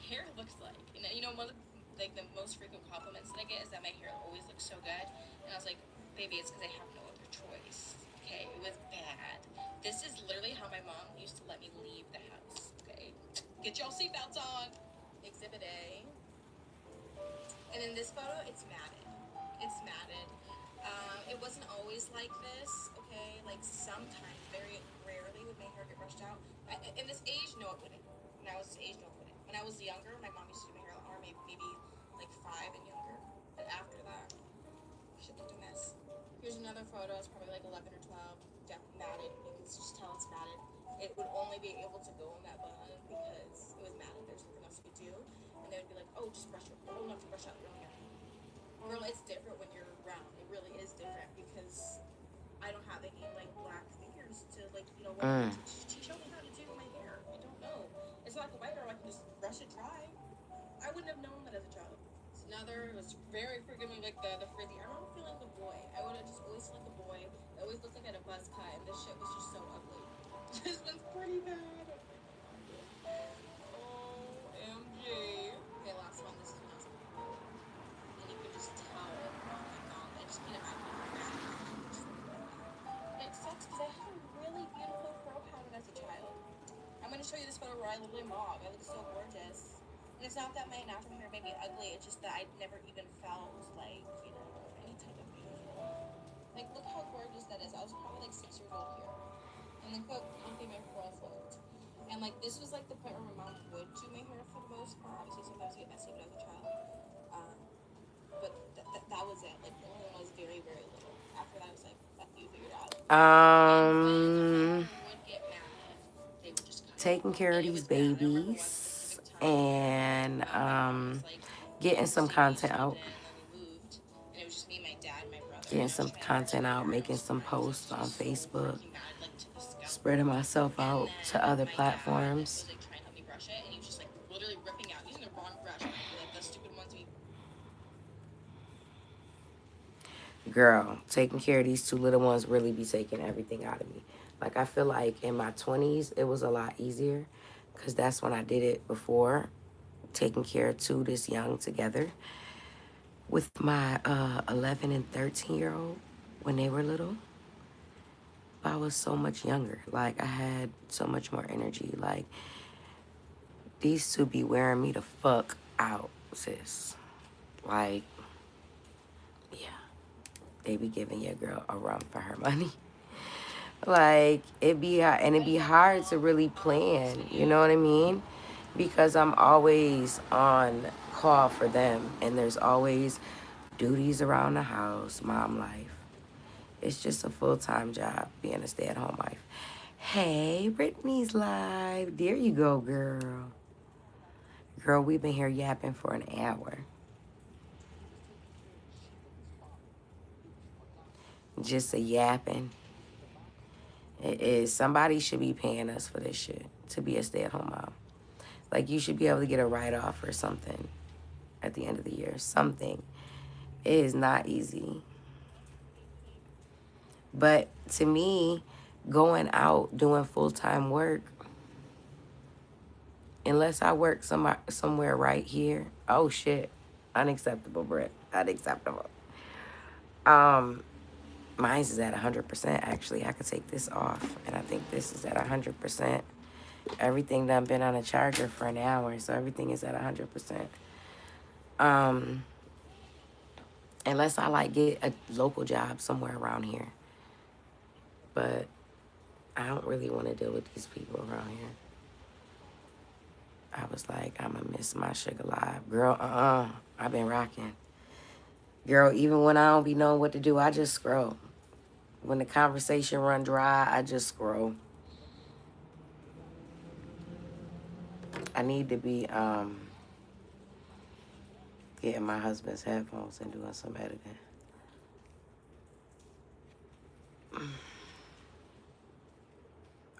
hair looks like. And you know, one of the most frequent compliments that I get is that my hair always looks so good. And I was like, baby, it's because I have no other choice. Okay, it was bad. This is literally how my mom used to let me leave the house. Okay, get y'all seatbelts on. Exhibit A. And in this photo, it's matted. It's matted. It wasn't always like this, okay? Like sometimes, very rarely would my hair get brushed out. In this age, no, it wouldn't. When I was this age, no, it wouldn't. When I was younger, my mom used to do my hair, or maybe like 5 and younger. But after that, shit looked a mess. Here's another photo. It's probably like 11 or 12. Matted. You can just tell it's matted. It would only be able to go in that bun because it was matted. There's nothing else you could do. And they would be like, oh, just brush it. Old enough to brush out your own hair. Girl, it's different when you're round. It really is different because I don't have any like black fingers to like, you know, to show me how to do my hair. I don't know. It's not like a white girl. I can just brush it dry. I wouldn't have known that as a child. It's another, it was very frequently like the frizzy. I remember feeling the boy. I would have just always like a boy. It always looked like I had a buzz cut, and this shit was just so ugly. This one's pretty bad. OMG. Okay, last one. This is when I was and you could just tell, oh my god, I just can't imagine it. It sucks because I had a really beautiful fro pattern as a child. I'm going to show you this photo where I literally mog. I look so gorgeous. And it's not that my natural hair made me ugly, it's just that I never even felt like, you know, any type of beautiful. Like, look how gorgeous that is. I was probably like 6 years old here. And look how healthy my froze looked. And like, this was like the point where my mom would do my hair for the most part. Obviously, sometimes you get messy, but as a child. But that was it. Like, only when I was very, very little. After that, I was like, fuck you, figure it out. And when would get mad, they would just cut taking care of these babies and getting some content out. Getting some content out, making some posts on Facebook, spreading myself out to other platforms. Girl, taking care of these 2 little ones really be taking everything out of me. Like, I feel like in my 20s, it was a lot easier because that's when I did it before, taking care of 2 this young together. With my 11 and 13-year-old, when they were little, I was so much younger. Like, I had so much more energy. Like, these 2 be wearing me the fuck out, sis. Like, yeah. They be giving your girl a run for her money. Like, it'd be hard to really plan, you know what I mean? Because I'm always on call for them, and there's always duties around the house, mom life. It's just a full-time job being a stay-at-home wife. Hey, Brittany's live. There you go, girl. Girl, we've been here yapping for an hour. Just a yapping. It is. Somebody should be paying us for this shit to be a stay-at-home mom. Like, you should be able to get a write-off or something at the end of the year. Something. It is not easy. But to me, going out doing full-time work, unless I work somewhere right here, oh shit, unacceptable, Britt, unacceptable. Mine's is at 100%. Actually, I could take this off, and I think this is at 100%. Everything done been on a charger for an hour, so everything is at 100%. Unless I like get a local job somewhere around here, but I don't really want to deal with these people around here. I was like, I'm gonna miss my sugar live. Girl, I've been rocking. Girl, even when I don't be knowing what to do, I just scroll. When the conversation run dry, I just scroll. I need to be getting my husband's headphones and doing some editing.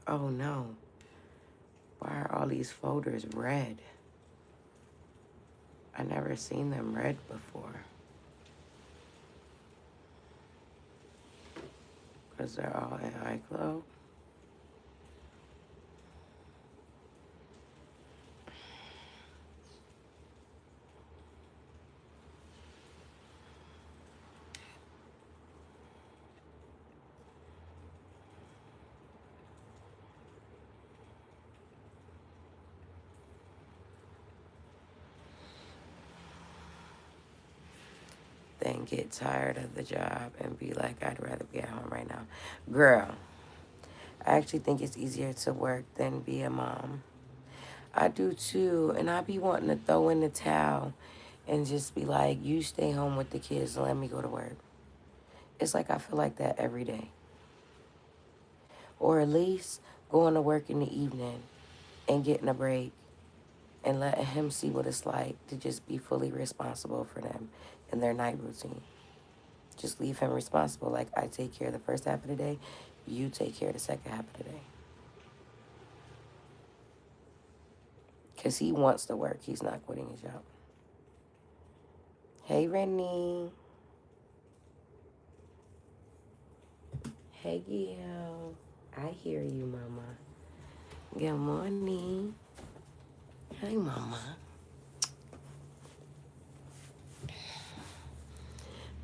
Oh no. Why are all these folders red? I never seen them red before. Because they're all in iCloud. and get tired of the job and be like, I'd rather be at home right now. Girl, I actually think it's easier to work than be a mom. I do too, and I be wanting to throw in the towel and just be like, you stay home with the kids and let me go to work. It's like I feel like that every day. Or at least going to work in the evening and getting a break and letting him see what it's like to just be fully responsible for them in their night routine. Just leave him responsible. Like, I take care of the first half of the day, you take care of the second half of the day. Because he wants to work. He's not quitting his job. Hey, Brittany. Hey, Gil. I hear you, Mama. Good morning. Hey, Mama.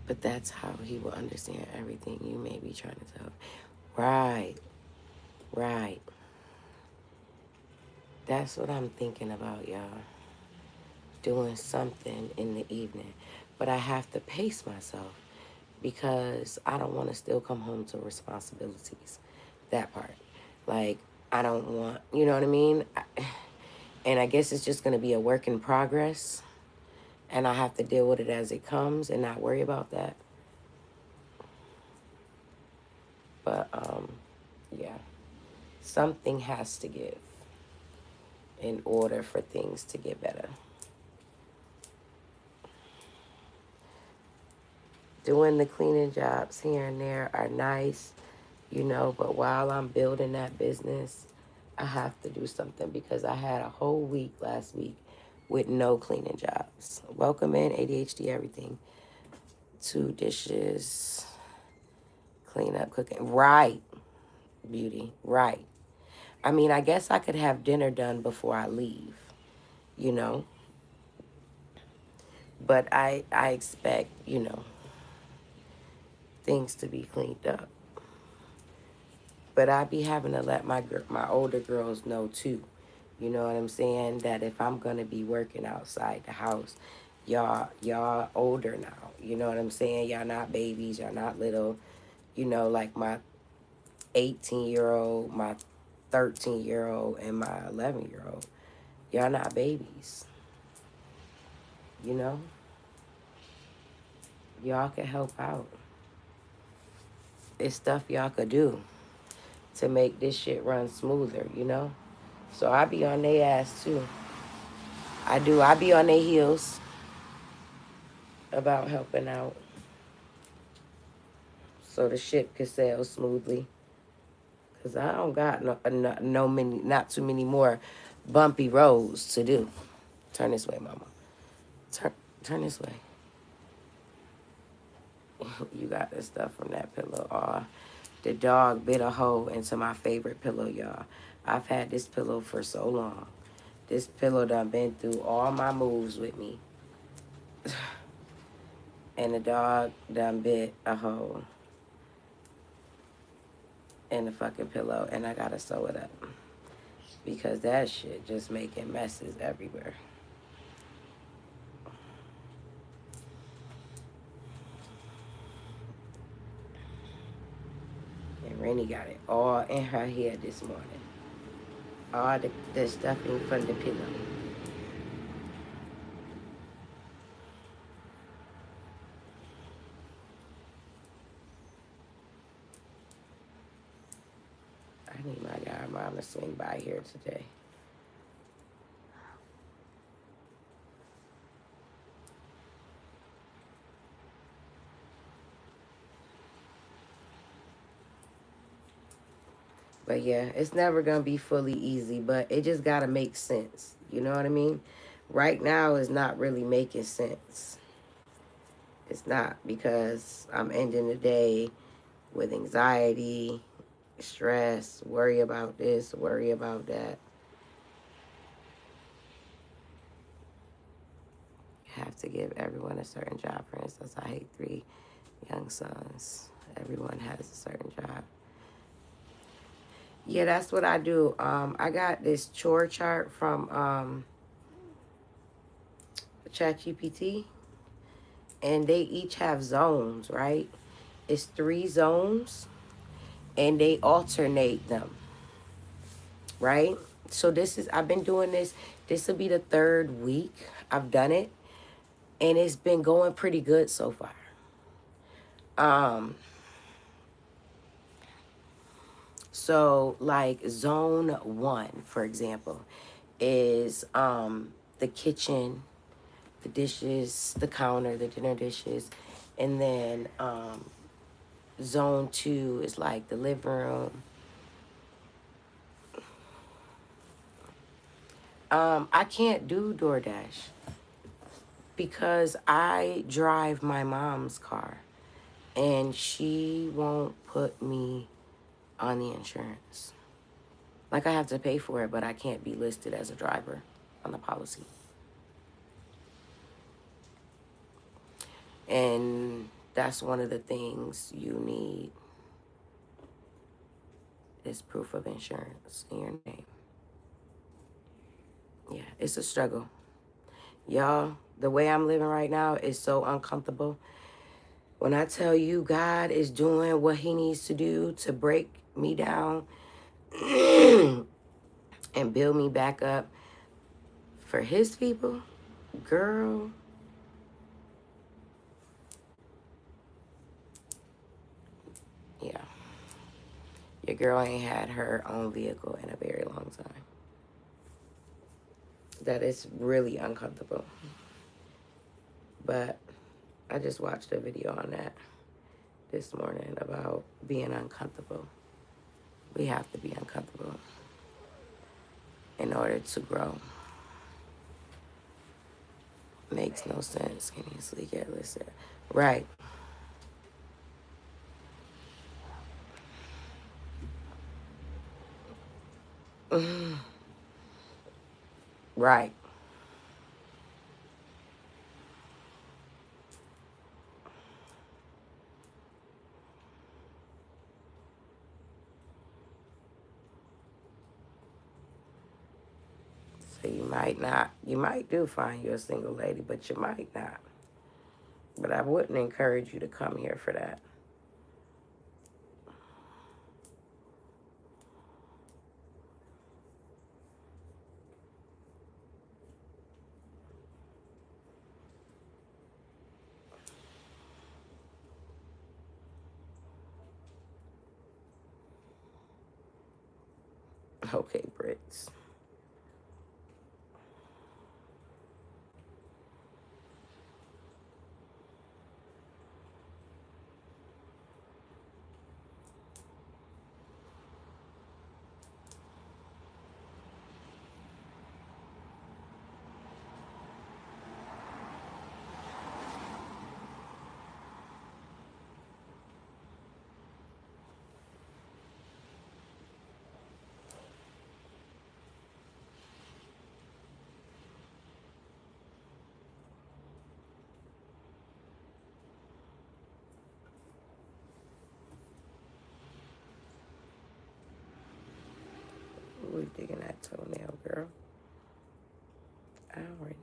But that's how he will understand everything you may be trying to tell. Right. Right. That's what I'm thinking about, y'all. Doing something in the evening. But I have to pace myself because I don't want to still come home to responsibilities. That part. Like, I don't want, you know what I mean? And I guess it's just going to be a work in progress. And I have to deal with it as it comes and not worry about that. But, yeah. Something has to give in order for things to get better. Doing the cleaning jobs here and there are nice, you know, but while I'm building that business, I have to do something because I had a whole week last week with no cleaning jobs. Welcome in, ADHD everything. 2 dishes, clean up, cooking. Right, beauty, right. I mean, I guess I could have dinner done before I leave, you know. But I expect, you know, things to be cleaned up. But I be having to let my older girls know too. You know what I'm saying? That if I'm gonna be working outside the house, y'all older now. You know what I'm saying? Y'all not babies, y'all not little. You know, like my 18-year-old, my 13-year-old, and my 11-year-old. Y'all not babies. You know? Y'all can help out. It's stuff y'all could do to make this shit run smoother, you know? So I be on their ass too. I do. I be on their heels about helping out so the ship can sail smoothly. Cause I don't got not too many more bumpy roads to do. Turn this way, Mama. Turn this way. You got the stuff from that pillow. Aw, the dog bit a hole into my favorite pillow, y'all. I've had this pillow for so long. This pillow done been through all my moves with me. And the dog done bit a hole in the fucking pillow. And I gotta sew it up. Because that shit just making messes everywhere. And Rennie got it all in her head this morning. All the stuffing from the pillow. I need my godmom to swing by here today. But yeah, it's never going to be fully easy, but it just got to make sense. You know what I mean? Right now is not really making sense. It's not, because I'm ending the day with anxiety, stress, worry about this, worry about that. Have to give everyone a certain job. For instance, I hate 3 young sons. Everyone has a certain job. Yeah, that's what I do. I got this chore chart from ChatGPT, and they each have zones, right? It's 3 zones, and they alternate them, right? So I've been doing this. This will be the 3rd week I've done it, and it's been going pretty good so far. So like zone 1, for example, is the kitchen, the dishes, the counter, the dinner dishes, and then zone 2 is like the living room. I can't do DoorDash because I drive my mom's car, and she won't put me on the insurance. Like, I have to pay for it, but I can't be listed as a driver on the policy. And that's one of the things you need is proof of insurance in your name. Yeah, it's a struggle. Y'all, the way I'm living right now is so uncomfortable. When I tell you God is doing what he needs to do to break me down and build me back up for his people, girl, yeah. Your girl ain't had her own vehicle in a very long time. That is really uncomfortable. But I just watched a video on that this morning about being uncomfortable. We have to be uncomfortable in order to grow. Makes no sense. Can easily get listed. Right. Right. So you might do find you a single lady, but you might not. But I wouldn't encourage you to come here for that. Okay, Brits. We're digging that toenail, girl. Alrighty.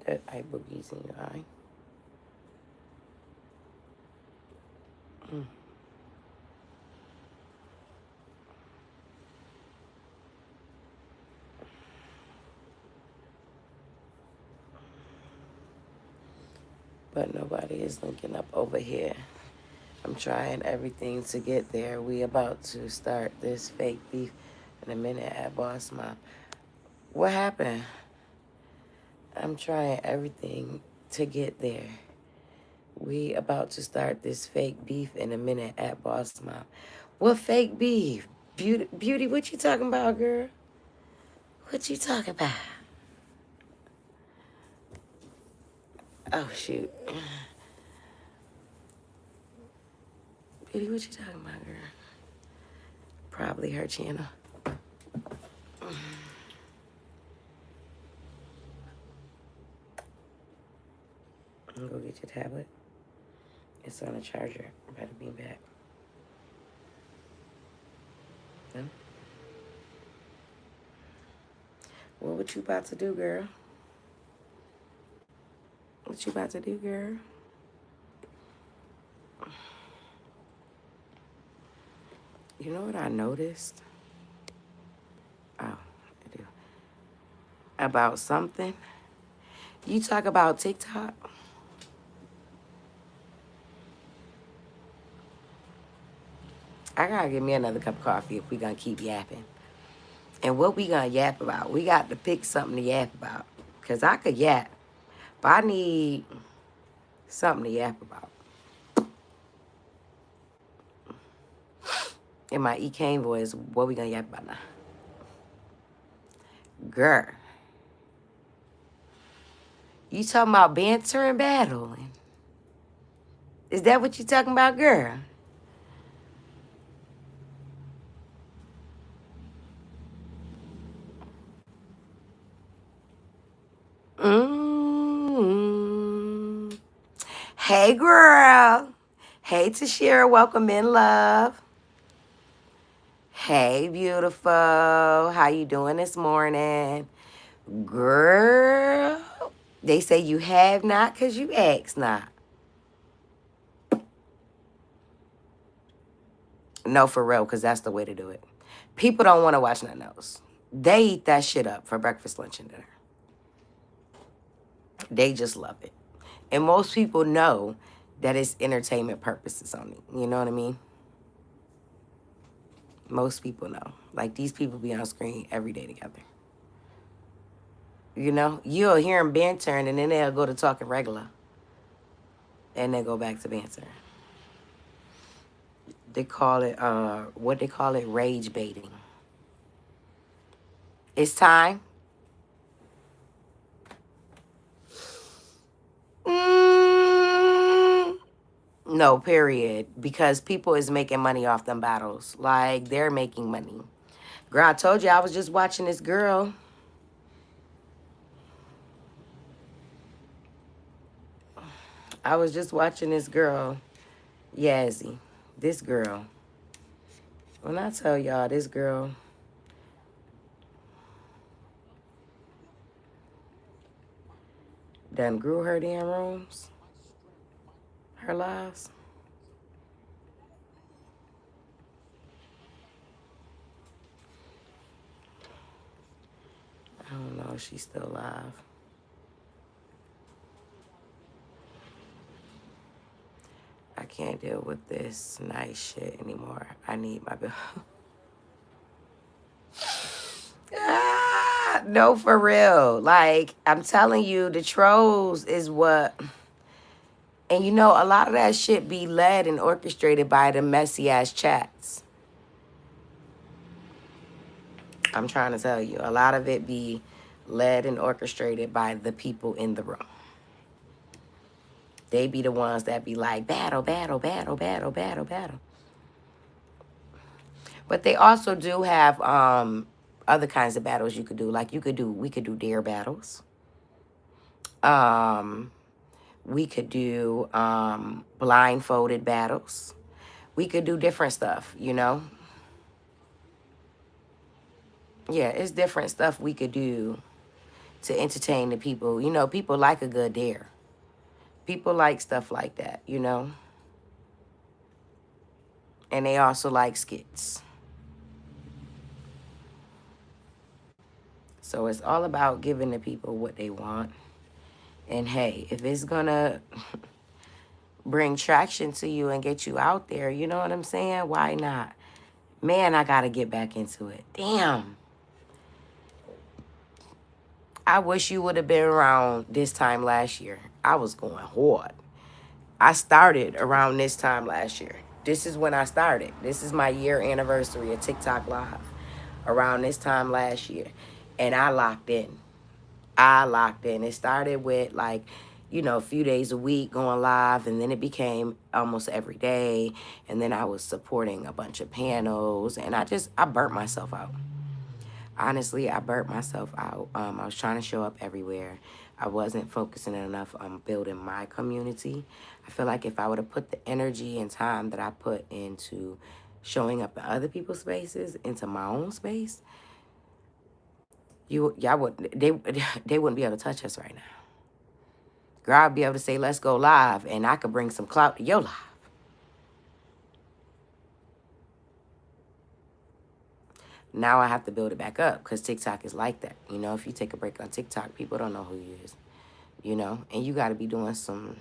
That eye boogie's in your eye. But nobody is linking up over here. I'm trying everything to get there. We about to start this fake beef in a minute at Boss Mom. What happened? I'm trying everything to get there. We about to start this fake beef in a minute at Boss Mom. What fake beef? Beauty, what you talking about, girl? What you talking about? Oh, shoot. Beauty, what you talking about, girl? Probably her channel. I'm gonna go get your tablet. It's on a charger. Better be back. No? What you about to do, girl? What you about to do, girl? You know what I noticed? Oh, I do. About something. You talk about TikTok. I gotta get me another cup of coffee if we gonna keep yapping. And what we gonna yap about? We got to pick something to yap about. Cause I could yap, but I need something to yap about. In my E. Kane voice, what we gonna yap about now? Girl. You talking about banter and battling? Is that what you talking about, girl? Mm. Hey, girl. Hey, Tashira. Welcome in, love. Hey, beautiful. How you doing this morning? Girl. They say you have not because you ask not. No, for real, because that's the way to do it. People don't want to watch nothing else. They eat that shit up for breakfast, lunch, and dinner. They just love it. And most people know that it's entertainment purposes only. You know what I mean? Most people know. Like, these people be on screen every day together. You know? You'll hear them bantering, and then they'll go to talking regular. And they go back to bantering. They call it, what they call it, rage baiting. It's time. No, period. Because people is making money off them battles. Like, they're making money. Girl, I told you I was just watching this girl. I was just watching this girl, Yazzie. This girl. When I tell y'all, this girl done grew her damn rooms, her lives. I don't know if she's still alive. I can't deal with this nice shit anymore. I need my bill. No, for real. Like, I'm telling you, the trolls is what... And you know, a lot of that shit be led and orchestrated by the messy-ass chats. I'm trying to tell you. A lot of it be led and orchestrated by the people in the room. They be the ones that be like, battle, battle, battle, battle, battle, battle. But they also do have other kinds of battles you could do. Like, we could do dare battles. We could do blindfolded battles. We could do different stuff, you know? Yeah, it's different stuff we could do to entertain the people. You know, people like a good dare. People like stuff like that, you know? And they also like skits. So it's all about giving the people what they want. And hey, if it's gonna bring traction to you and get you out there, you know what I'm saying? Why not? Man, I gotta get back into it. Damn. I wish you would have been around this time last year. I was going hard. I started around this time last year. This is when I started. This is my year anniversary of TikTok Live around this time last year. And I locked in. It started with like, a few days a week going live, and then it became almost every day. And then I was supporting a bunch of panels, and I burnt myself out. Honestly, I burnt myself out. I was trying to show up everywhere. I wasn't focusing enough on building my community. I feel like if I would have put the energy and time that I put into showing up in other people's spaces into my own space, y'all would they wouldn't be able to touch us right now. Girl, I'd be able to say, let's go live, and I could bring some clout to your live. Now I have to build it back up because TikTok is like that. If you take a break on TikTok, people don't know who you is. And you got to be doing some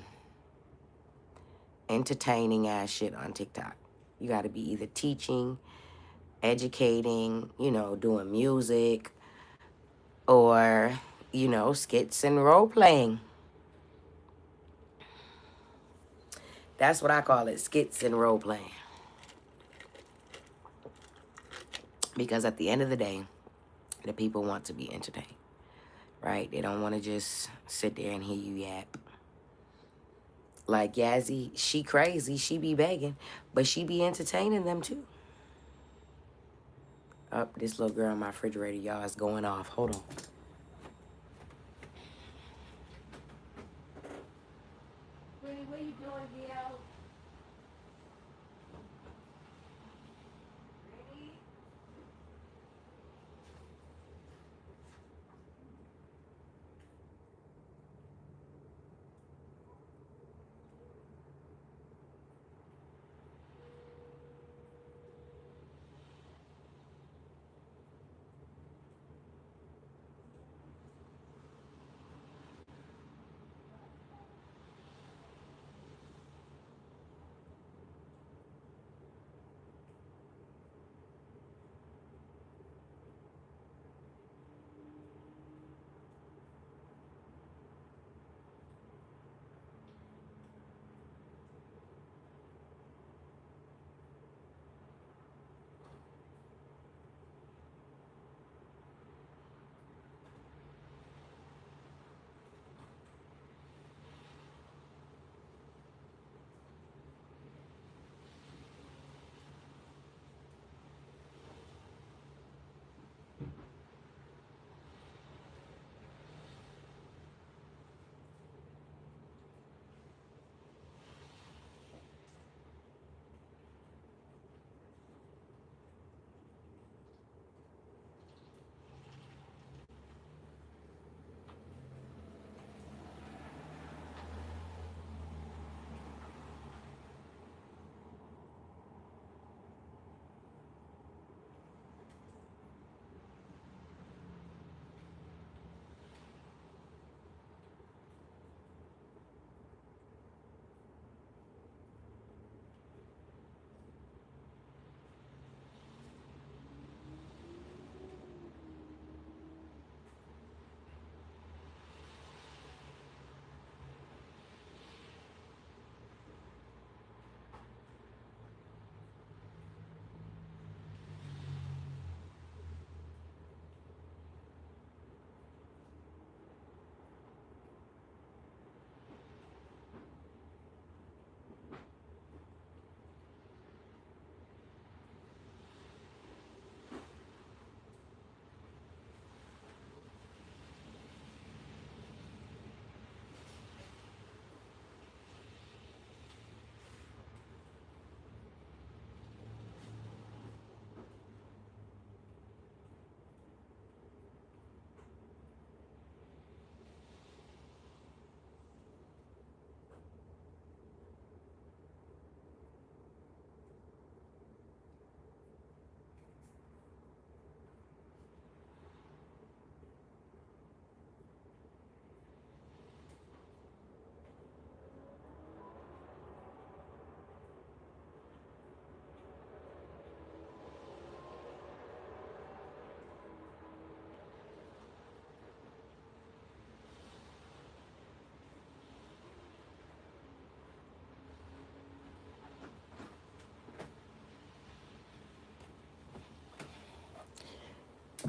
entertaining ass shit on TikTok. You got to be either teaching, educating, doing music, or, skits and role playing. That's what I call it, skits and role playing. Because at the end of the day, the people want to be entertained, right? They don't want to just sit there and hear you yap. Like Yazzie, she crazy, she be begging, but she be entertaining them too. Oh, this little girl in my refrigerator, y'all, is going off. Hold on. Brittany, what are you doing, DL?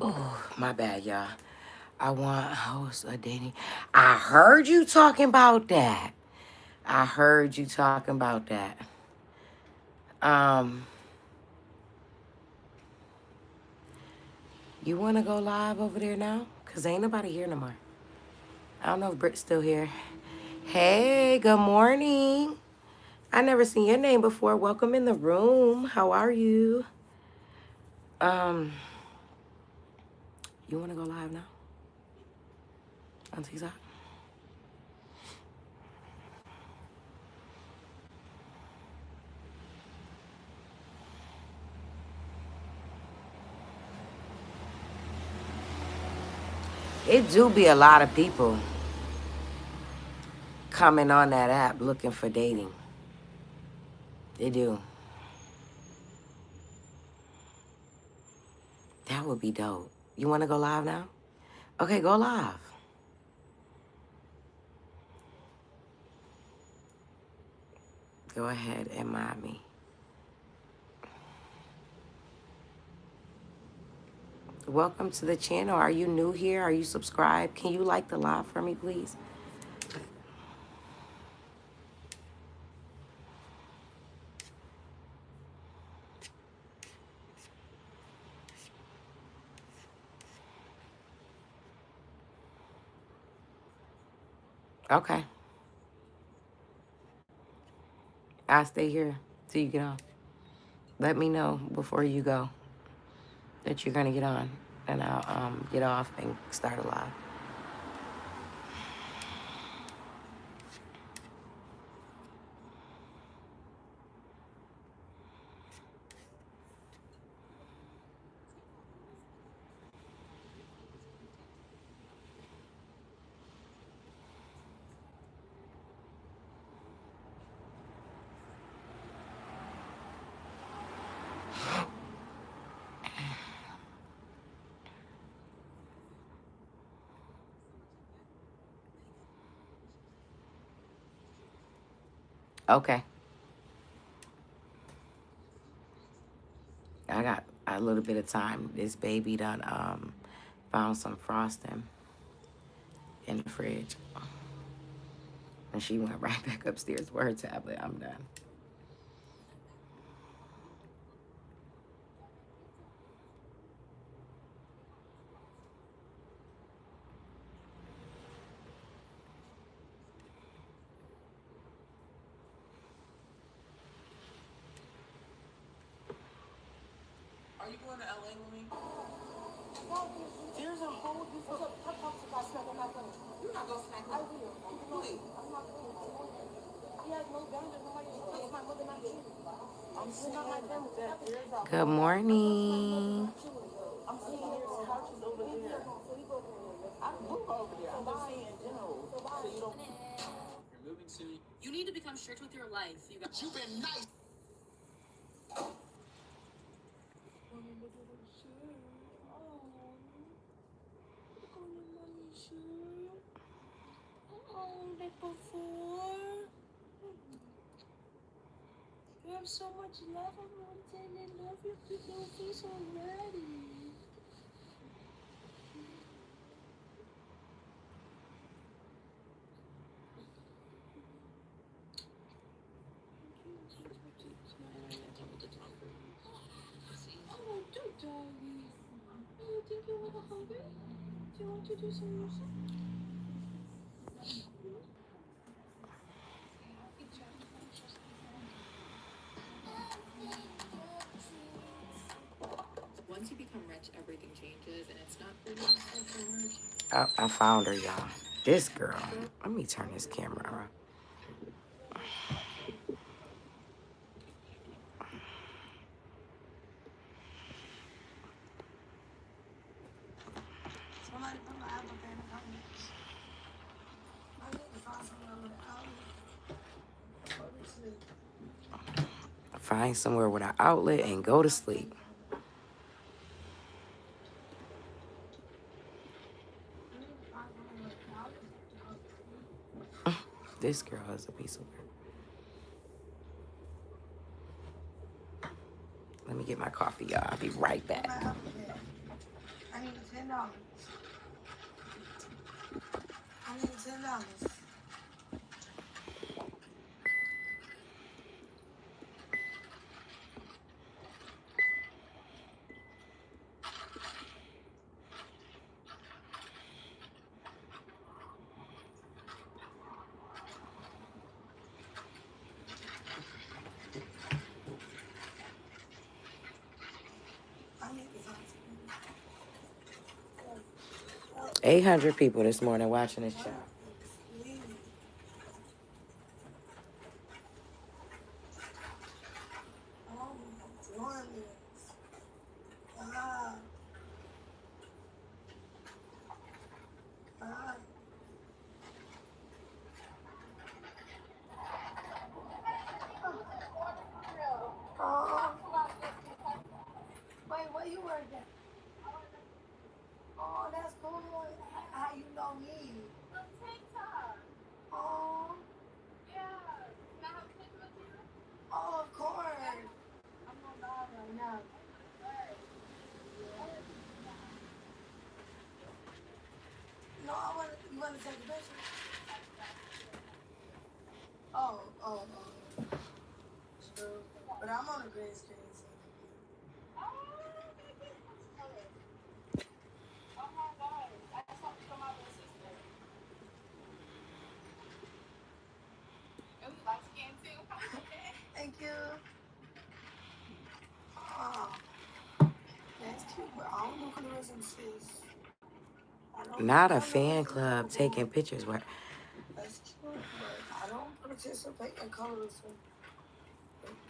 Oh, my bad, y'all. I want host a dating. I heard you talking about that. I heard you talking about that. You want to go live over there now? Because ain't nobody here no more. I don't know if Britt's still here. Hey, good morning. I never seen your name before. Welcome in the room. How are you? You want to go live now? On TikTok? It do be a lot of people coming on that app looking for dating. They do. That would be dope. You want to go live now? Okay, go live. Go ahead and mind me. Welcome to the channel. Are you new here? Are you subscribed? Can you like the live for me, please? Okay. I'll stay here till you get on. Let me know before you go that you're going to get on, and I'll get off and start a live. Okay. I got a little bit of time. This baby done found some frosting in the fridge. And she went right back upstairs for her tablet. I'm done. Are you going to LA with me? There's a whole different. You're not gonna smack me. I will. Please. I'm not going to. He has no boundaries. Nobody should my mother, not you. I'm sitting on my family. There's a Good morning. I'm seeing there's couches over there. I move over there. I'm just saying in general. So you don't. You're moving soon. You need to become strict with your life. You've been nice. You have so much love. I want to love you. You don't feel so ready. Oh, don't doggy. You think you're a little hungry? Do you want to do some music? Once you become rich, everything changes, and it's not pretty straightforward. I found her, y'all. This girl. Let me turn this camera around. Somebody put my apple in the comments. I need to find someone with an outlet. Find somewhere with an outlet and go to sleep. This girl is a piece of work. Let me get my coffee, y'all. I'll be right back. I need $10. I need $10. I need this. 800 people this morning watching this show. Oh, doing this. Ah, ah. Oh, wait, where you work at? Oh, that's cool. How you know me? On TikTok. Oh. Yeah. Can I have a picture with you? Oh, of course. I'm on live right now. No, you want to take a picture? Oh. True. But I'm on a green screen, so. Oh my God. I just want to show my little sister. Oh, you like skin too? Okay. Thank you. Oh, that's cute, but I don't do colorism, sis. Not a fan club taking pictures where That's cute, but I don't participate in colorism.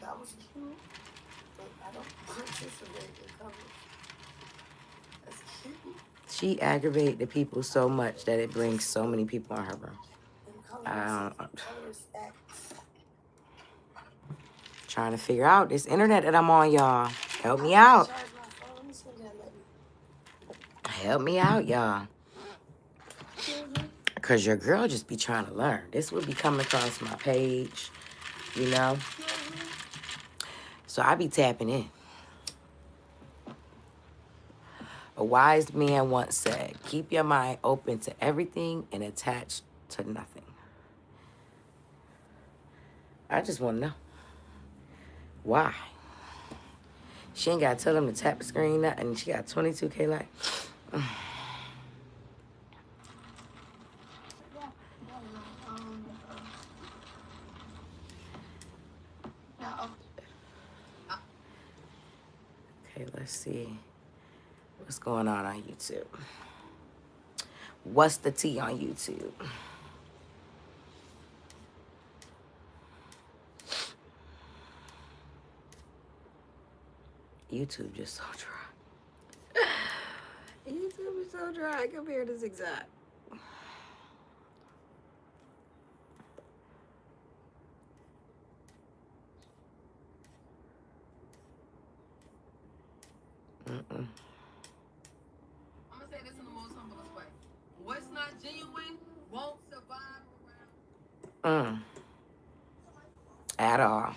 That was cute, but I don't participate in colorism. That's cute. she aggravates the people so much that it brings so many people in her room. Colorist acts. Trying to figure out this internet that I'm on, y'all. Help me out. Charge my phone. Let me see that. Help me out, y'all. Because your girl just be trying to learn. This would be coming across my page, you know? So I be tapping in. A wise man once said, keep your mind open to everything and attached to nothing. I just want to know. Why? She ain't got to tell them to tap the screen, and she got 22K likes. Okay, let's see. What's going on YouTube? What's the tea on YouTube? YouTube just so dry. YouTube is so dry compared to Zigzag. I'm gonna say this in the most humblest way. What's not genuine won't survive around. At all.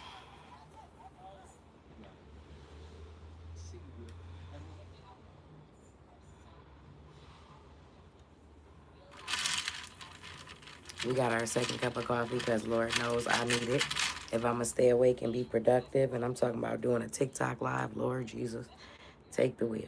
We got our second cup of coffee because Lord knows I need it if I'm gonna stay awake and be productive. And I'm talking about doing a TikTok live. Lord Jesus, take the wheel.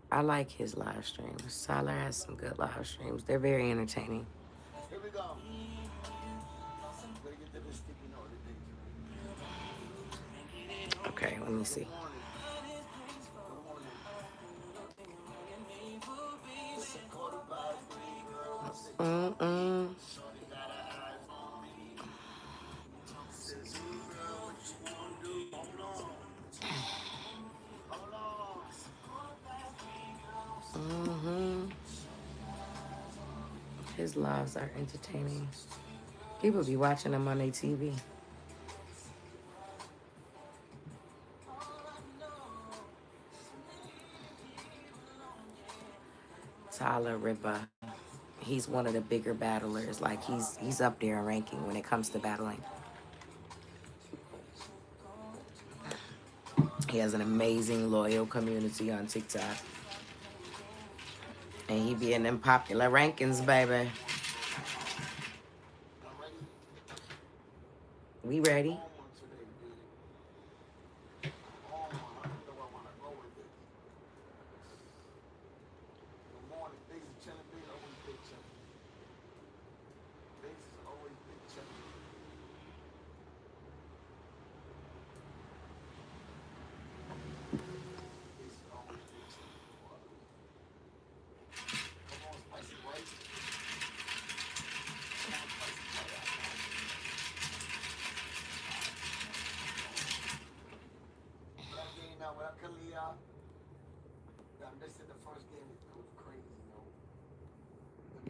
I like his live streams. Tyler has some good live streams. They're very entertaining. Here we go. Okay, let me see. His lives are entertaining. People be watching him on their TV. Tyler River. He's one of the bigger battlers. Like he's up there in ranking when it comes to battling. He has an amazing loyal community on TikTok. And he be in them popular rankings, baby. We ready?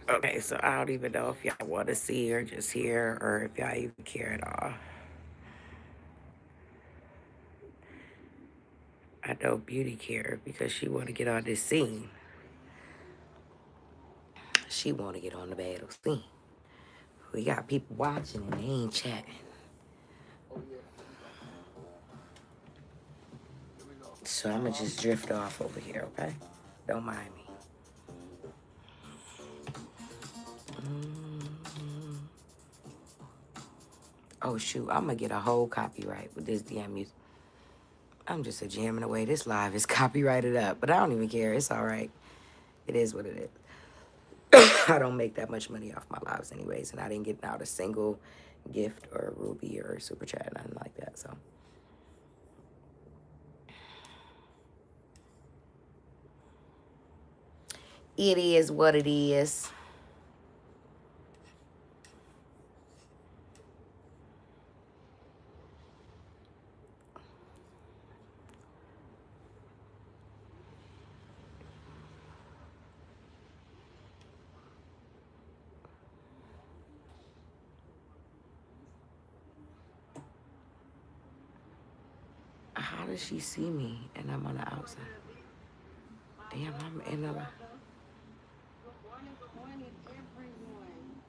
Okay, so I don't even know if y'all want to see or just hear or if y'all even care at all. I know Beauty care because she want to get on this scene. She want to get on the battle scene. We got people watching and they ain't chatting. So I'm going to just drift off over here, okay? Don't mind me. Oh, shoot. I'm going to get a whole copyright with this damn music. I'm just a jamming away. This live is copyrighted up, but I don't even care. It's all right. It is what it is. I don't make that much money off my lives anyways, and I didn't get out a single gift or ruby or super chat, nothing like that, so. It is what it is. How does she see me and I'm on the outside? Damn, I'm in the... Good morning, everyone.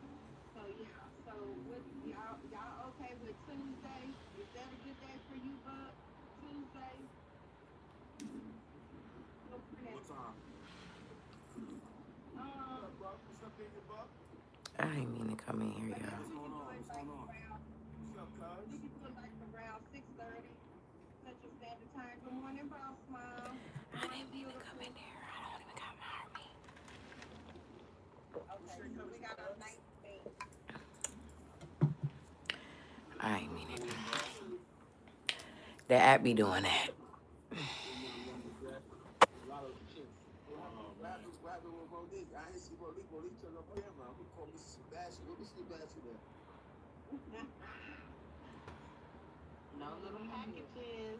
So yeah, so what y'all okay with Tuesday? Is that a good day for you, Buck? Tuesday? What time? I ain't mean to come in here, y'all. What's going on? What's going on? What's up, cuz? We can do it like around 6:30 Central Standard Time. Good morning, Boss Mom. I didn't mean to come in there. I don't even got my army. Okay, so we got a 19. I ain't mean it. The app be doing that. What happened with Monique? I ain't see Monique. Monique turned up camera. I'm gonna call Mrs. Sebastian. What Mrs. Sebastian there? No little packages.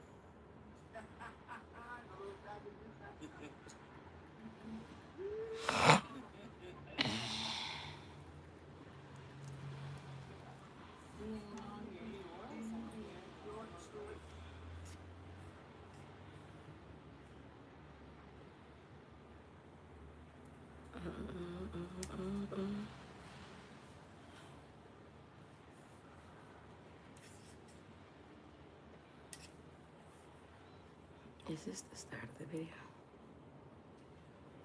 Is this the start of the video?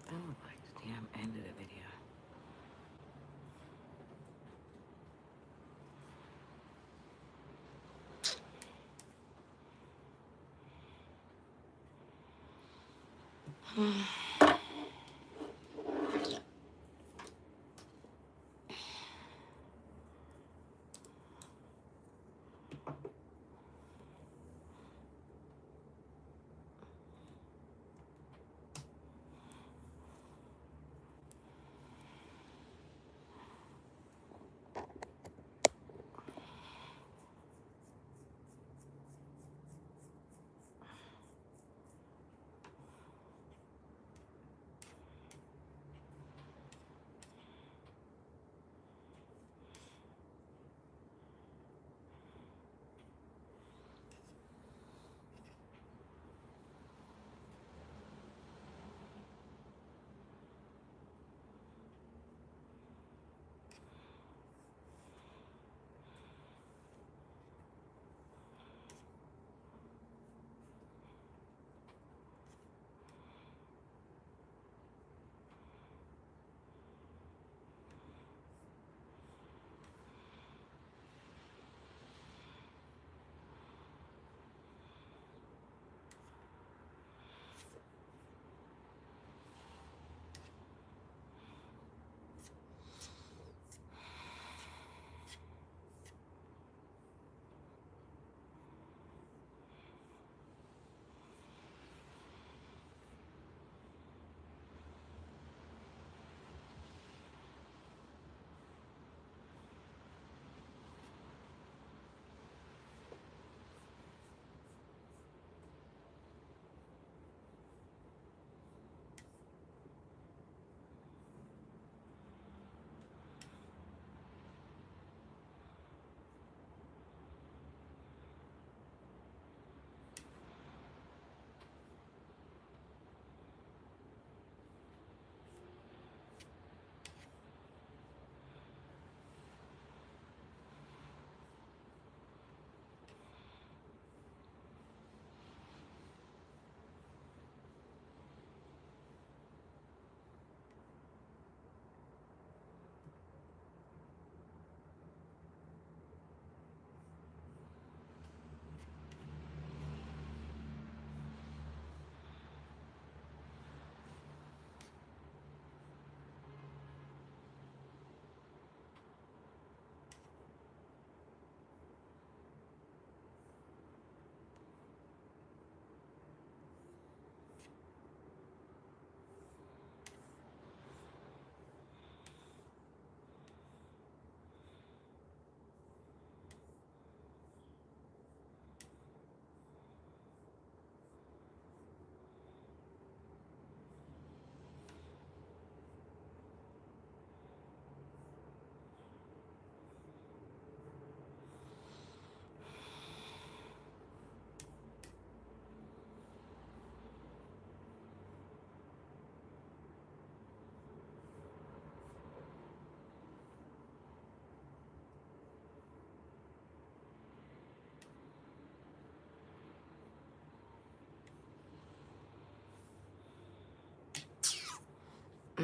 That look like the damn end of the video.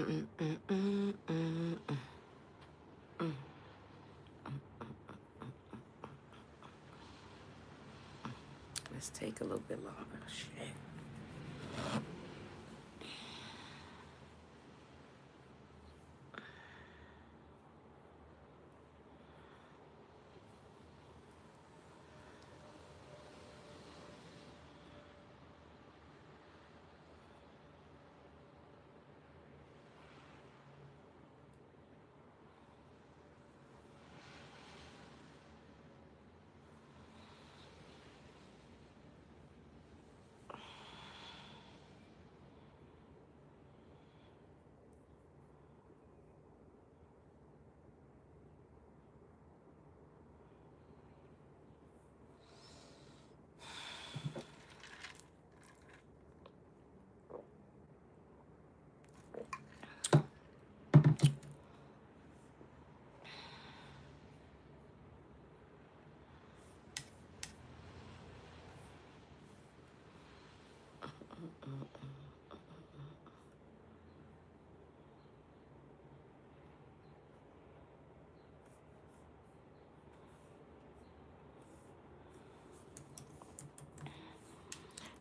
Let's take a little bit longer. Shit.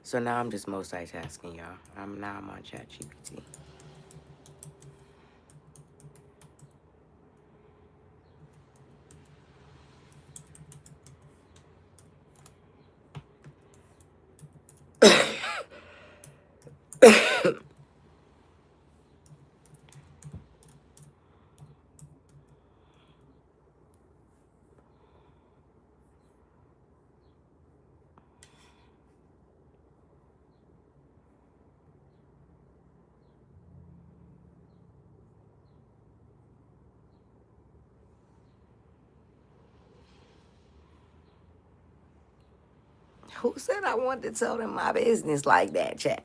So now I'm just multitasking, y'all. I'm on ChatGPT. Who said I wanted to tell them my business like that, chat?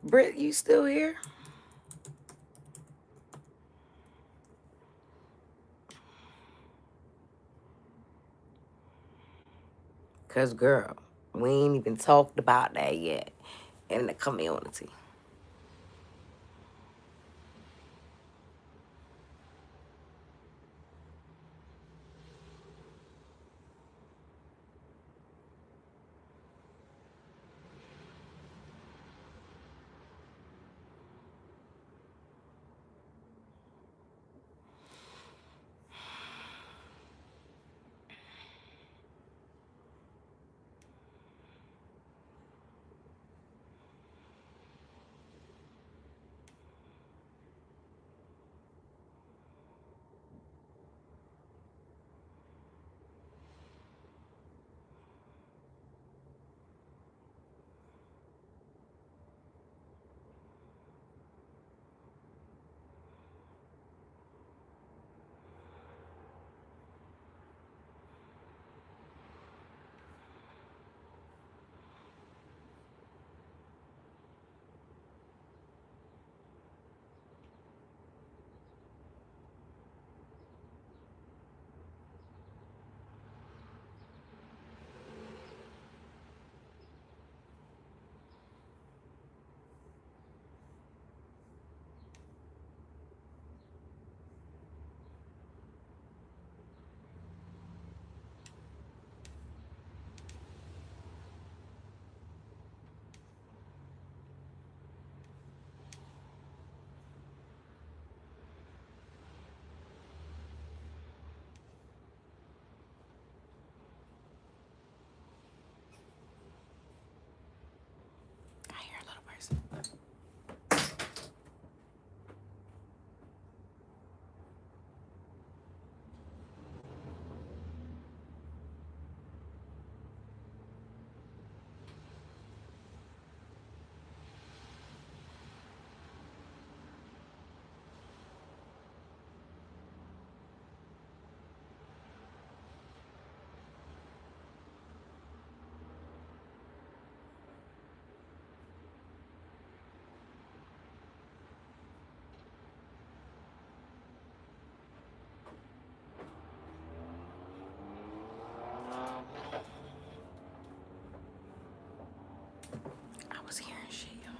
Britt, you still here? Because, girl, we ain't even talked about that yet in the community. was hearing shit, y'all.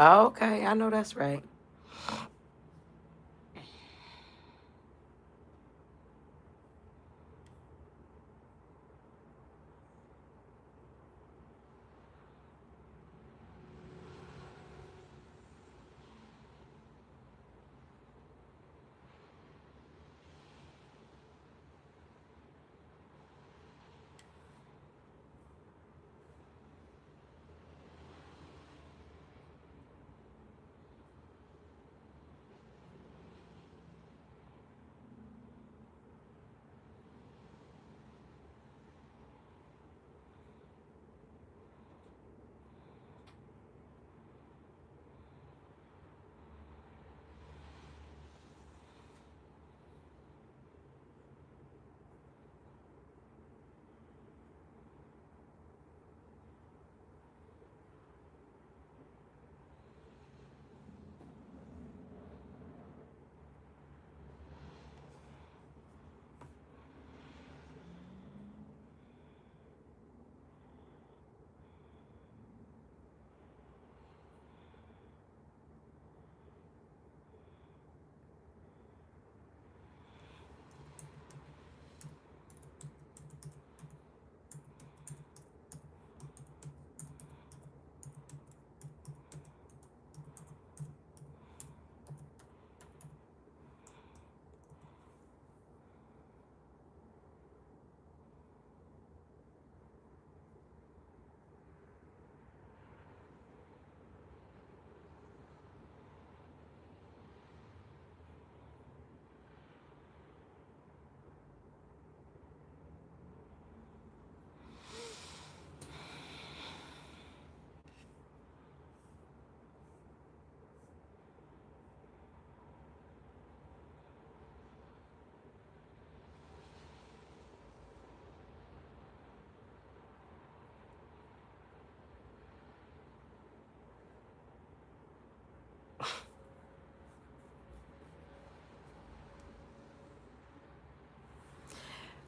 Oh, okay, I know that's right.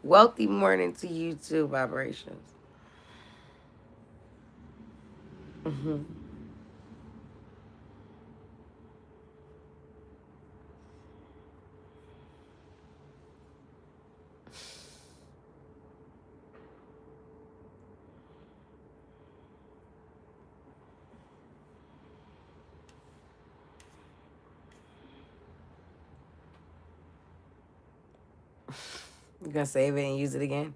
Wealthy morning to you too, vibrations. Hmm. You gonna save it and use it again?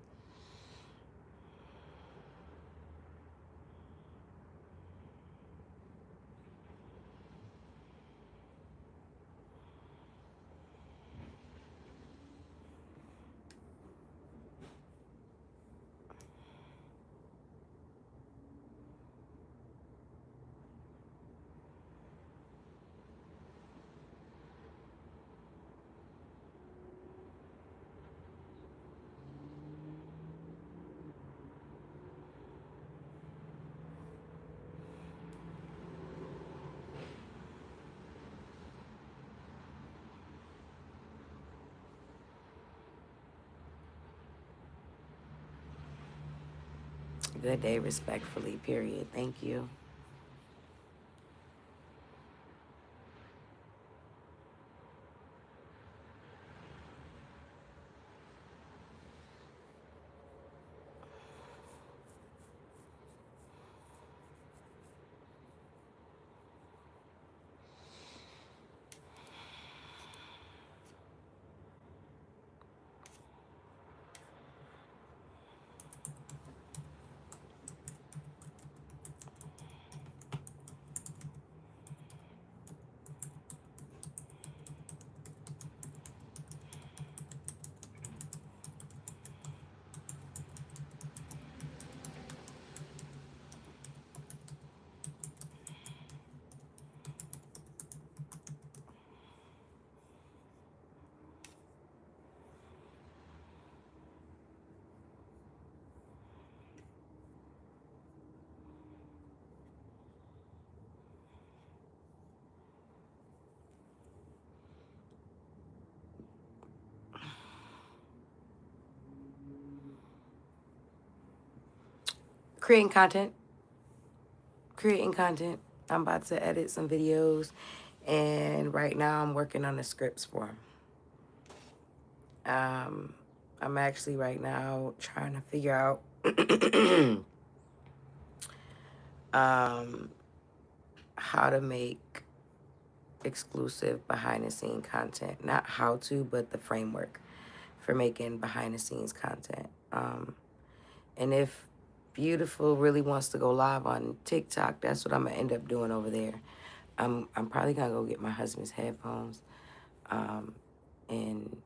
Good day, respectfully, period. Thank you. Creating content. Creating content. I'm about to edit some videos, and right now I'm working on the scripts for them. I'm actually right now trying to figure out how to make exclusive behind the scene content. Not how to, but the framework for making behind the scenes content. And if Beautiful really wants to go live on TikTok, that's what I'm gonna end up doing over there. I'm probably gonna go get my husband's headphones and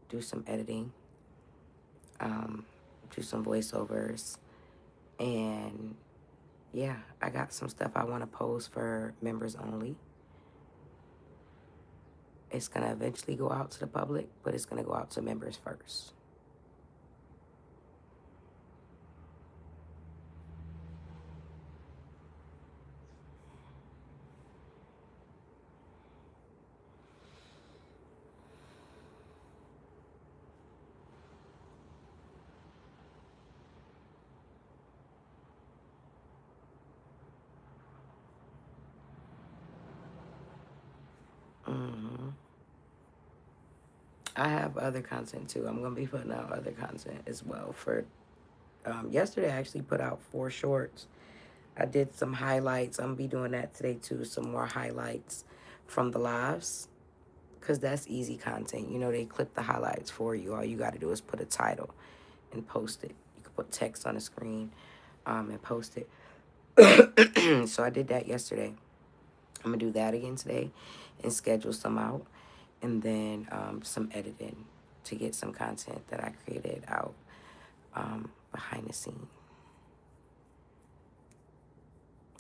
do some editing, do some voiceovers, and yeah, I got some stuff I want to post for members only. It's gonna eventually go out to the public, but it's gonna go out to members first. I have other content too. I'm gonna be putting out other content as well. For yesterday, I actually put out 4 shorts. I did some highlights. I'm gonna be doing that today too. Some more highlights from the lives, because that's easy content. You know, they clip the highlights for you. All you got to do is put a title and post it. You can put text on the screen and post it. So I did that yesterday. I'm gonna do that again today and schedule some out, and then some editing to get some content that I created out behind the scene.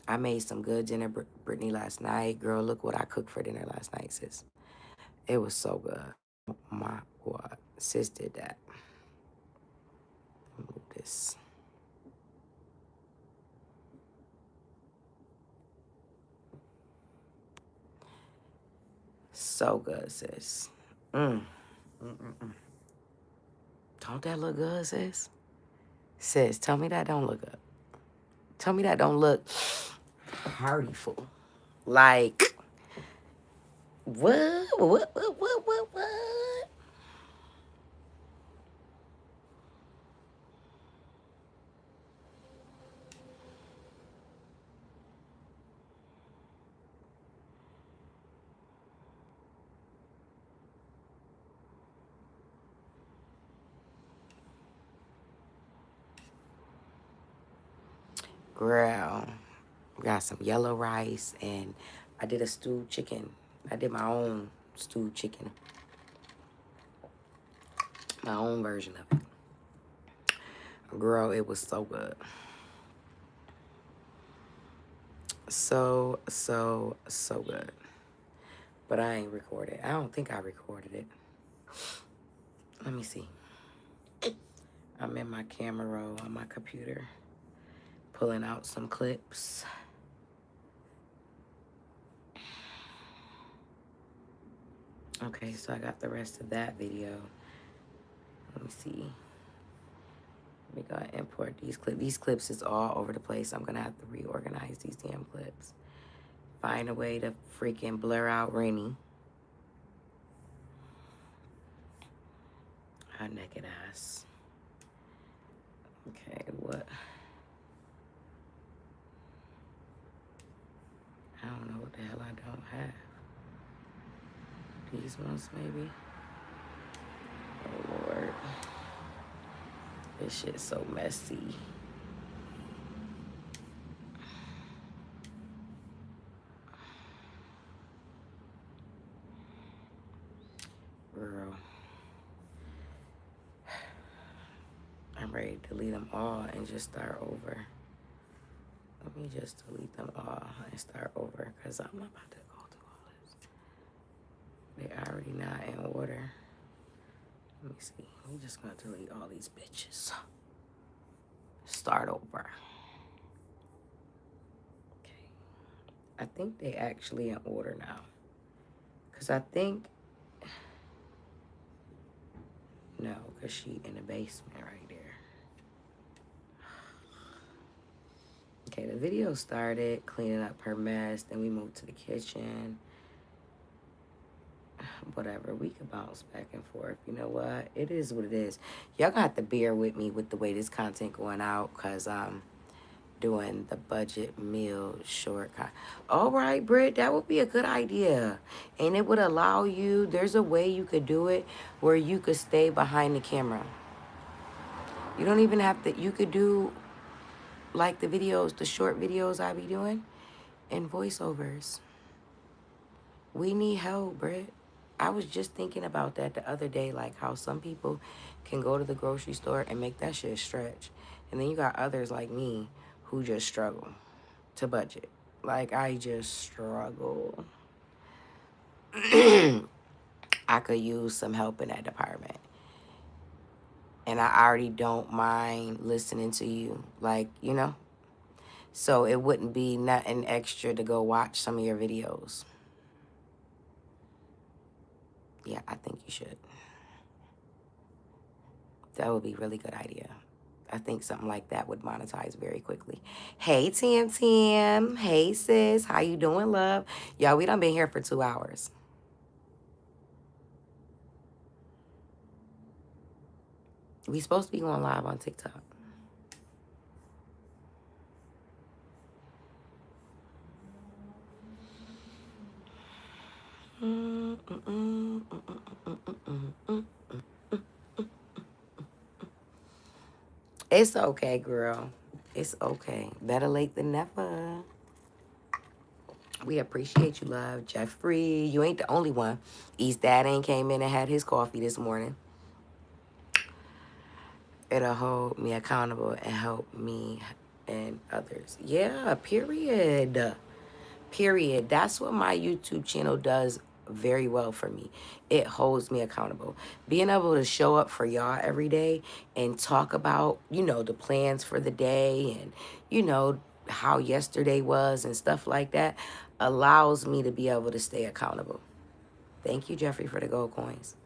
I made some good dinner, Brittany, last night. Girl, look what I cooked for dinner last night, sis. It was so good. My God, sis did that. Move this. So good, sis. Don't that look good, sis? Sis, tell me that don't look good. Tell me that don't look heartyful. Like, what? Girl, got some yellow rice, and I did a stewed chicken. I did my own stewed chicken. My own version of it. Girl, it was so good. So good. But I ain't recorded. I don't think I recorded it. Let me see. I'm in my camera roll on my computer, pulling out some clips. Okay, so I got the rest of that video. Let me see. We gotta import these clips. These clips is all over the place. I'm gonna have to reorganize these damn clips. Find a way to freaking blur out Rennie. Her naked ass. Okay, what? I don't know what the hell I don't have. These ones, maybe? Oh, Lord. This shit's so messy. Girl. I'm ready to delete them all and just start over. Let me just delete them all and start over, because I'm not about to go through all this. They're already not in order. Let me see. I'm just gonna delete all these bitches. Start over. Okay. I think they actually in order now. Because I think... No, because she in the basement right there. Okay, the video started cleaning up her mess. Then we moved to the kitchen. Whatever, we could bounce back and forth. You know what? It is what it is. Y'all got to bear with me with the way this content going out, because I'm doing the budget meal shortcut. All right, Britt, that would be a good idea. And it would allow you, there's a way you could do it where you could stay behind the camera. You don't even have to, you could do like the videos, the short videos I be doing, and voiceovers. We need help, Britt. I was just thinking about that the other day, like how some people can go to the grocery store and make that shit stretch. And then you got others like me who just struggle to budget. Like, I just struggle. I could use some help in that department. And I already don't mind listening to you, like, you know? So it wouldn't be nothing extra to go watch some of your videos. Yeah, I think you should. That would be a really good idea. I think something like that would monetize very quickly. Hey, Tim Tim. Hey, sis. How you doing, love? Y'all, we done been here for 2 hours. We supposed to be going live on TikTok. It's okay, girl. It's okay. Better late than never. We appreciate you, love. Jeffrey, you ain't the only one. East Dad ain't came in and had his coffee this morning. It'll hold me accountable and help me and others. Yeah, period. Period. That's what my YouTube channel does very well for me. It holds me accountable. Being able to show up for y'all every day and talk about, you know, the plans for the day and, you know, how yesterday was and stuff like that allows me to be able to stay accountable. Thank you, Jeffrey, for the gold coins.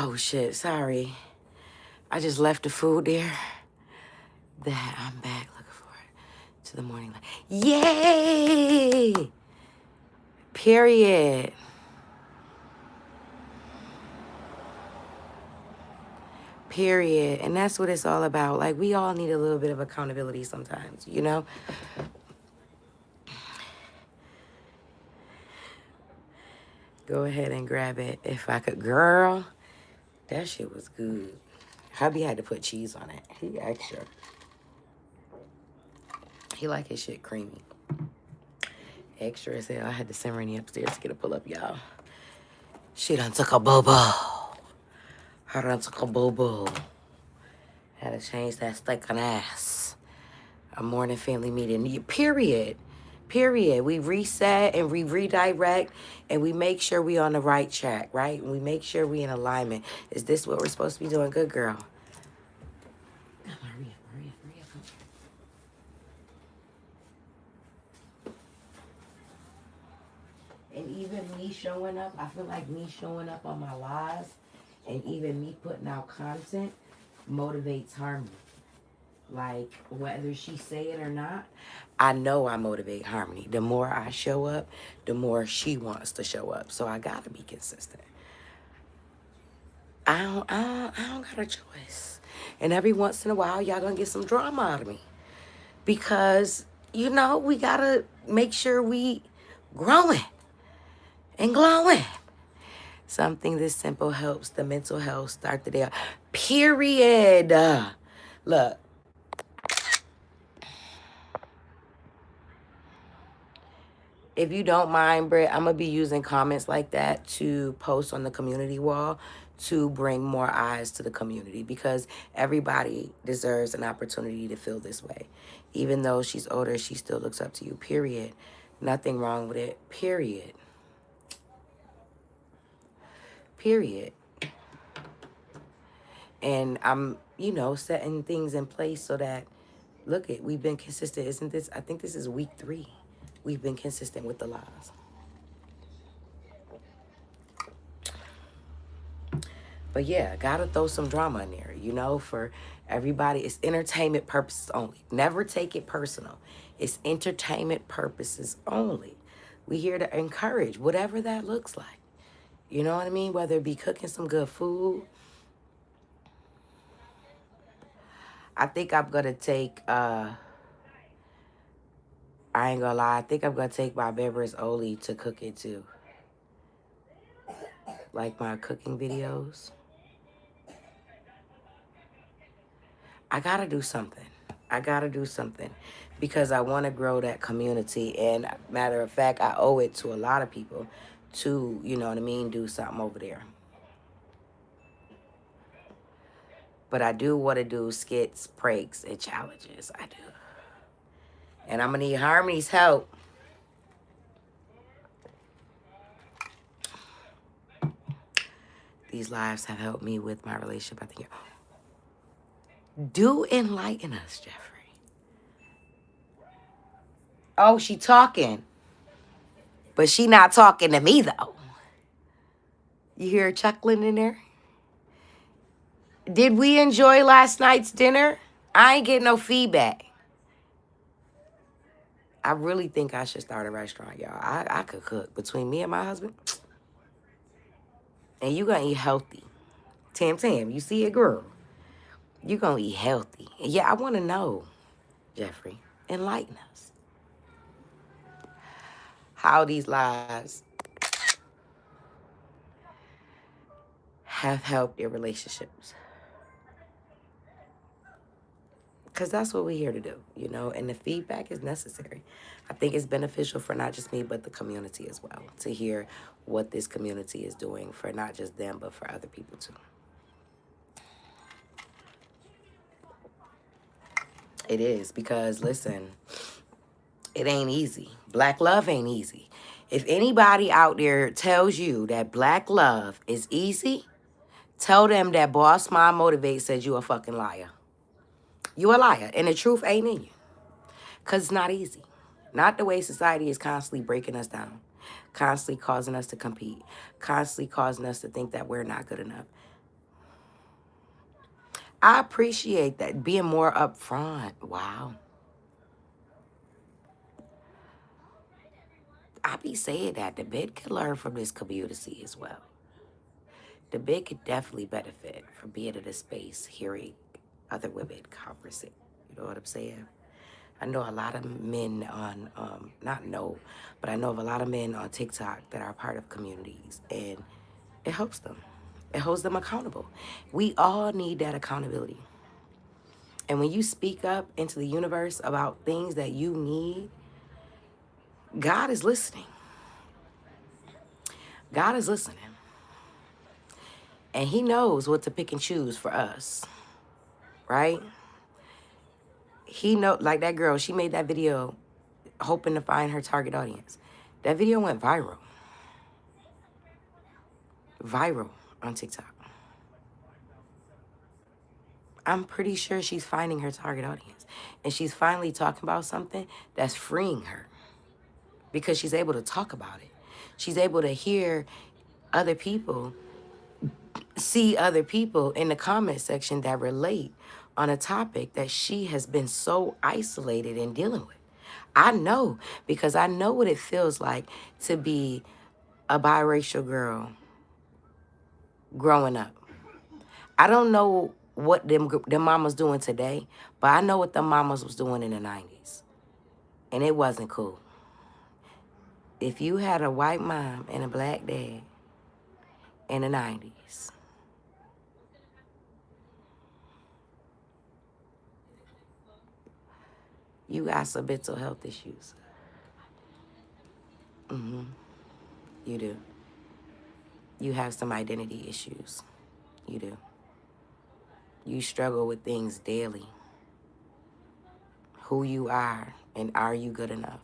Oh shit, sorry. I just left the food there. That I'm back looking forward to the morning light. Yay! Period. Period. And that's what it's all about. Like, we all need a little bit of accountability sometimes, you know? Go ahead and grab it if I could. Girl, that shit was good. Hubby had to put cheese on it. He extra. He like his shit creamy. Extra as hell. I had to send Rainy upstairs to get a pull up, y'all. She done took a boo-boo. Her done took a boo-boo. Had to change that steak and ass. A morning family meeting. Period. Period. We reset and we redirect and we make sure we on the right track, right? And we make sure we in alignment. Is this what we're supposed to be doing? Good girl. Come on, hurry up, hurry up, hurry up. And even me showing up, I feel like me showing up on my lives and even me putting out content motivates Harmony. Like, whether she say it or not, I know I motivate Harmony. The more I show up, the more she wants to show up. So I gotta be consistent. I don't got a choice. And every once in a while, y'all gonna get some drama out of me. Because, you know, we gotta make sure we growing and glowing. Something this simple helps the mental health start the day off. Period. Look. If you don't mind, Britt, I'm going to be using comments like that to post on the community wall to bring more eyes to the community, because everybody deserves an opportunity to feel this way. Even though she's older, she still looks up to you, period. Nothing wrong with it, period. Period. And I'm, you know, setting things in place so that, look it, we've been consistent. Isn't this, I think this is week 3. We've been consistent with the lies. But yeah, gotta throw some drama in there, you know, for everybody. It's entertainment purposes only. Never take it personal. It's entertainment purposes only. We here to encourage whatever that looks like. You know what I mean? Whether it be cooking some good food. I think I'm gonna take, I ain't gonna lie, I think I'm gonna take my members only to cook it too. Like my cooking videos. I gotta do something. I gotta do something. Because I wanna grow that community. And matter of fact, I owe it to a lot of people to, you know what I mean, do something over there. But I do wanna do skits, pranks, and challenges. I do. And I'm gonna need Harmony's help. These lives have helped me with my relationship. I think do enlighten us, Jeffrey. Oh, she talking. But she not talking to me, though. You hear her chuckling in there? Did we enjoy last night's dinner? I ain't getting no feedback. I really think I should start a restaurant, y'all. I could cook between me and my husband. And you gonna eat healthy. Tam, you see it, girl? You gonna eat healthy. Yeah, I want to know, Jeffrey. Enlighten us. How these lies have helped your relationships. Because that's what we're here to do, you know, and the feedback is necessary. I think it's beneficial for not just me, but the community as well, to hear what this community is doing for not just them, but for other people too. It is, because listen, it ain't easy. Black love ain't easy. If anybody out there tells you that black love is easy, tell them that Boss Mom Motivate says you a fucking liar. You a liar, and the truth ain't in you. Because it's not easy. Not the way society is constantly breaking us down, constantly causing us to compete, constantly causing us to think that we're not good enough. I appreciate that. Being more upfront. Wow. I be saying that the bed could learn from this community as well. The bed could definitely benefit from being in a space, hearing other women conversate. You know what I'm saying? I know a lot of men on, not know, but I know of a lot of men on TikTok that are part of communities, and it helps them. It holds them accountable. We all need that accountability. And when you speak up into the universe about things that you need, God is listening. God is listening. And he knows what to pick and choose for us, right? He know, like that girl, she made that video hoping to find her target audience. That video went viral. Viral on TikTok. I'm pretty sure she's finding her target audience. And she's finally talking about something that's freeing her. Because she's able to talk about it. She's able to hear other people, see other people in the comment section that relate on a topic that she has been so isolated in dealing with. I know, because I know what it feels like to be a biracial girl growing up. I don't know what them mamas doing today, but I know what them mamas was doing in the 90s. And it wasn't cool. If you had a white mom and a black dad in the 90s, you got some mental health issues. You do. You have some identity issues. You do. You struggle with things daily. Who you are, and are you good enough?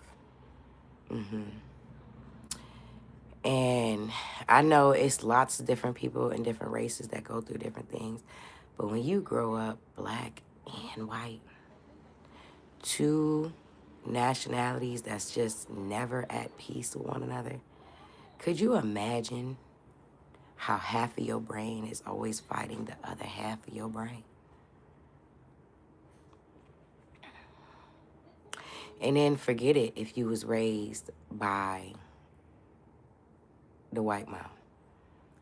And I know it's lots of different people and different races that go through different things. But when you grow up black and white, two nationalities that's just never at peace with one another, could you imagine how half of your brain is always fighting the other half of your brain? And then forget it if you was raised by the white mom.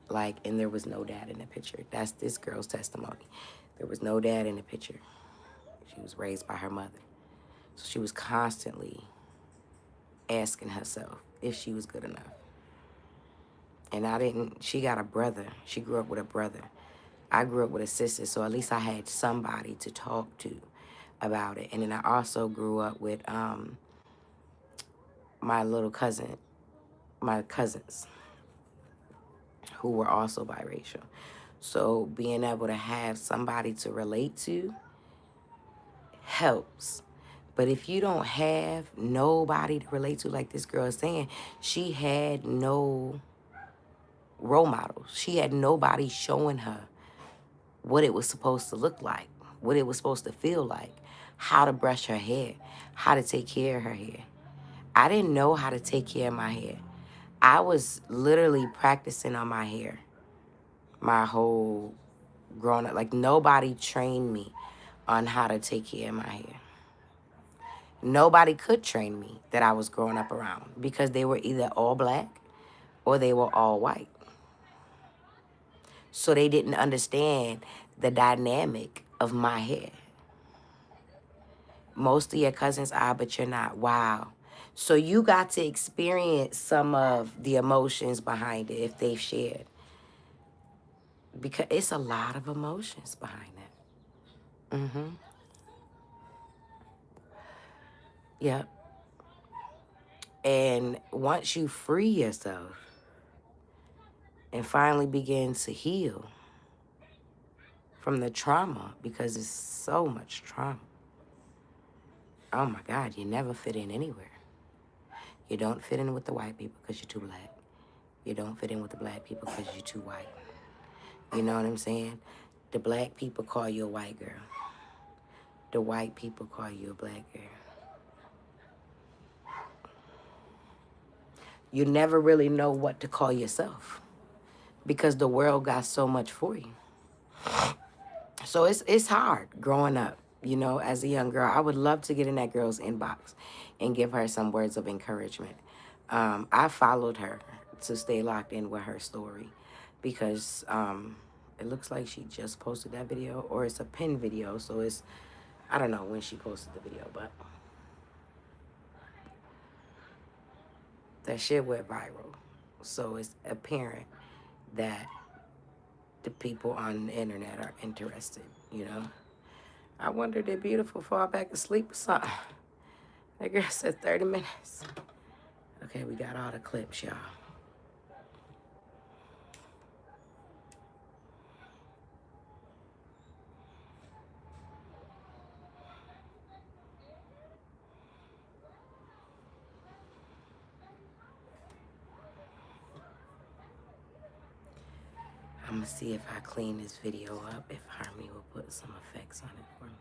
Like, and there was no dad in the picture. That's this girl's testimony. There was no dad in the picture. She was raised by her mother. So she was constantly asking herself if she was good enough. And she got a brother. She grew up with a brother. I grew up with a sister, so at least I had somebody to talk to about it. And then I also grew up with my cousins, who were also biracial. So being able to have somebody to relate to helps. But if you don't have nobody to relate to, like this girl is saying, she had no role models. She had nobody showing her what it was supposed to look like, what it was supposed to feel like, how to brush her hair, how to take care of her hair. I didn't know how to take care of my hair. I was literally practicing on my hair my whole growing up. Like, nobody trained me on how to take care of my hair. Nobody could train me that I was growing up around, because they were either all black or they were all white. So they didn't understand the dynamic of my hair. Most of your cousins are, but you're not. Wow. So you got to experience some of the emotions behind it if they've shared. Because it's a lot of emotions behind that. Yep. And once you free yourself and finally begin to heal from the trauma, because it's so much trauma. Oh my God, you never fit in anywhere. You don't fit in with the white people because you're too black. You don't fit in with the black people because you're too white. You know what I'm saying? The black people call you a white girl. The white people call you a black girl. You never really know what to call yourself because the world got so much for you. So it's hard growing up, you know, as a young girl. I would love to get in that girl's inbox and give her some words of encouragement. I followed her to stay locked in with her story because it looks like she just posted that video, or it's a pin video. So it's, I don't know when she posted the video, but that shit went viral. So it's apparent that the people on the internet are interested, you know. I wonder did Beautiful fall back asleep or something. That girl said 30 minutes. Okay, we got all the clips, y'all. I'm gonna see if I clean this video up, if Harmony will put some effects on it for me.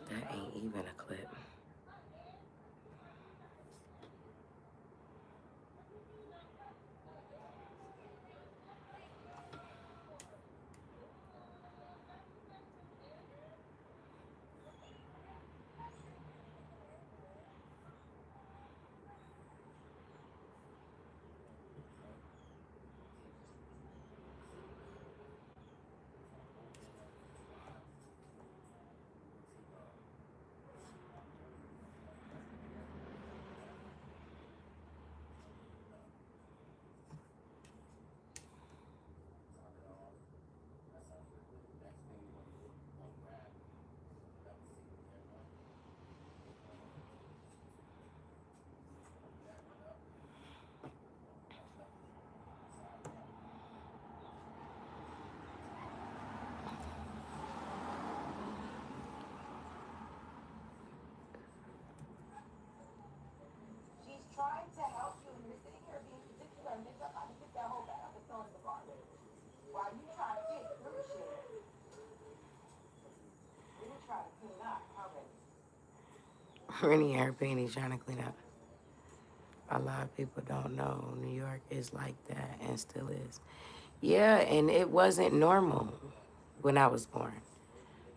That ain't even a clip. She's trying to help you, and you're sitting here being particular and pick that whole bag up and throw it in the garbage. While you try to pick through shit, we would try to clean up already. Rennie her panties trying to clean up. A lot of people don't know New York is like that and still is. Yeah, and it wasn't normal when I was born.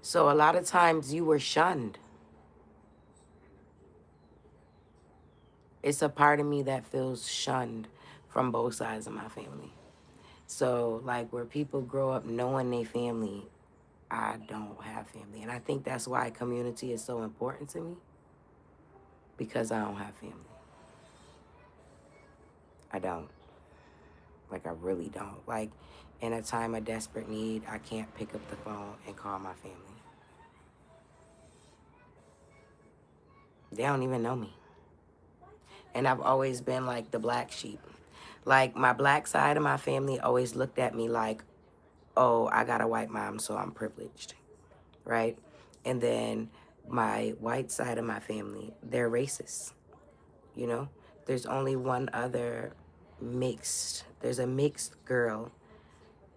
So a lot of times you were shunned. It's a part of me that feels shunned from both sides of my family. So like where people grow up knowing their family, I don't have family. And I think that's why community is so important to me, because I don't have family. I don't. Like, I really don't. Like, in a time of desperate need, I can't pick up the phone and call my family. They don't even know me. And I've always been like the black sheep. Like, my black side of my family always looked at me like, oh, I got a white mom, so I'm privileged, right? And then my white side of my family, they're racist, you know? There's only one other there's a mixed girl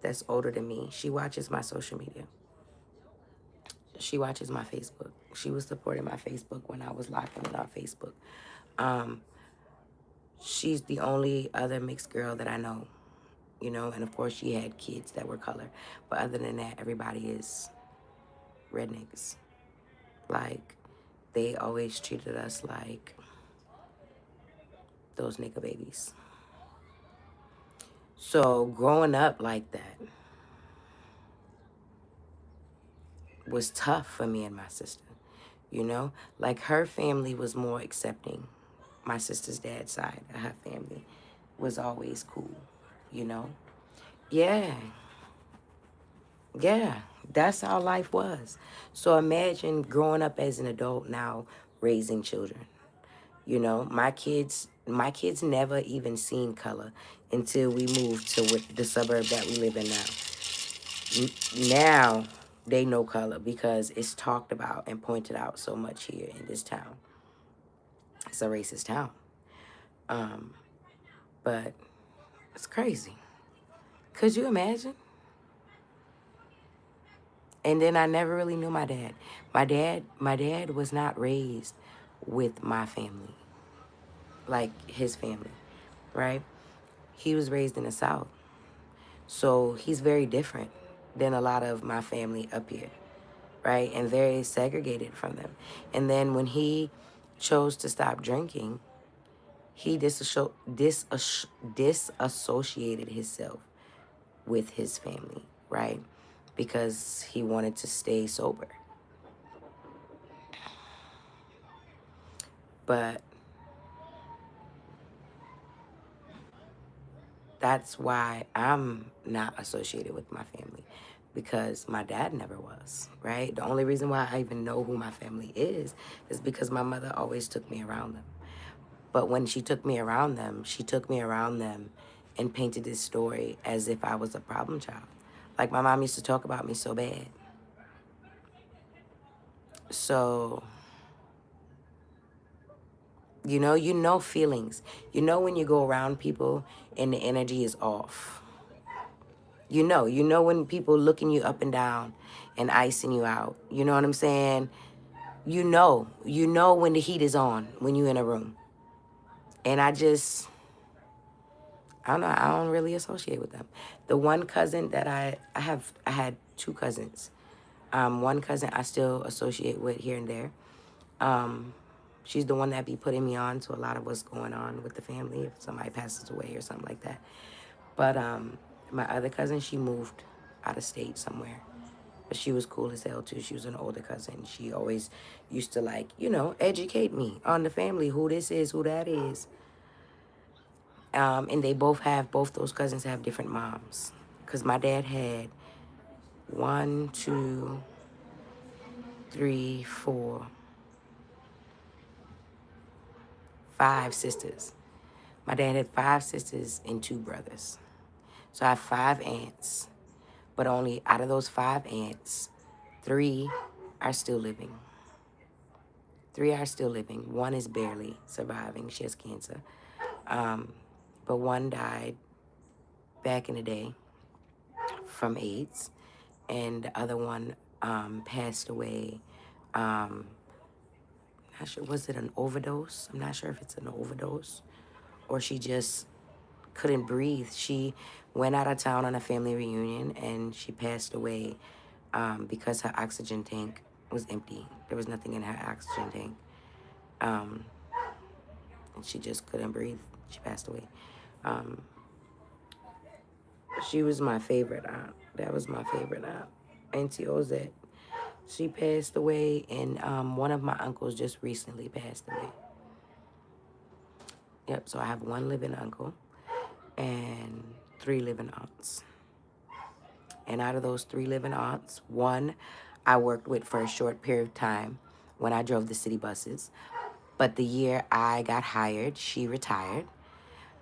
that's older than me. She watches my social media. She watches my Facebook. She was supporting my Facebook when I was locking it on Facebook. She's the only other mixed girl that I know, you know, and of course she had kids that were color. But other than that, everybody is rednecks. Like, they always treated us like those nigga babies. So growing up like that was tough for me and my sister, you know? Like, her family was more accepting. My sister's dad's side of her family was always cool, you know? Yeah. Yeah, that's how life was. So imagine growing up as an adult now, raising children. You know, my kids never even seen color until we moved to the suburb that we live in now. Now they know color because it's talked about and pointed out so much here in this town. It's a racist town. But it's crazy. Could you imagine? And then I never really knew my dad. My dad was not raised with my family, like his family, right? He was raised in the South. So he's very different than a lot of my family up here, right? And very segregated from them. And then when he chose to stop drinking, he disassociated himself with his family, right? Because he wanted to stay sober. But that's why I'm not associated with my family, because my dad never was, right? The only reason why I even know who my family is because my mother always took me around them. But when she took me around them, she took me around them and painted this story as if I was a problem child. Like my mom used to talk about me so bad. So, you know feelings. You know when you go around people and the energy is off. You know when people looking you up and down and icing you out. You know what I'm saying? You know when the heat is on when you in a room. And I don't know, I don't really associate with them. The one cousin that I had two cousins. One cousin I still associate with here and there. She's the one that be putting me on to a lot of what's going on with the family if somebody passes away or something like that. But my other cousin, she moved out of state somewhere. But she was cool as hell too. She was an older cousin. She always used to educate me on the family, who this is, who that is. And both those cousins have different moms. Because my dad had 1, 2, 3, 4, 5 sisters. My dad had 5 sisters and 2 brothers. So I have 5 aunts. But only out of those 5 aunts, 3 are still living. 3 are still living. 1 is barely surviving. She has cancer. But 1 died back in the day from AIDS. And the other one passed away. Not sure, was it an overdose? I'm not sure if it's an overdose or she just couldn't breathe. She went out of town on a family reunion and she passed away because her oxygen tank was empty. There was nothing in her oxygen tank. And she just couldn't breathe. She passed away. She was my favorite aunt. That was my favorite aunt. Auntie Ozette. She passed away, and one of my uncles just recently passed away. Yep, so I have 1 living uncle and 3 living aunts. And out of those 3 living aunts, 1 I worked with for a short period of time when I drove the city buses. But the year I got hired, she retired.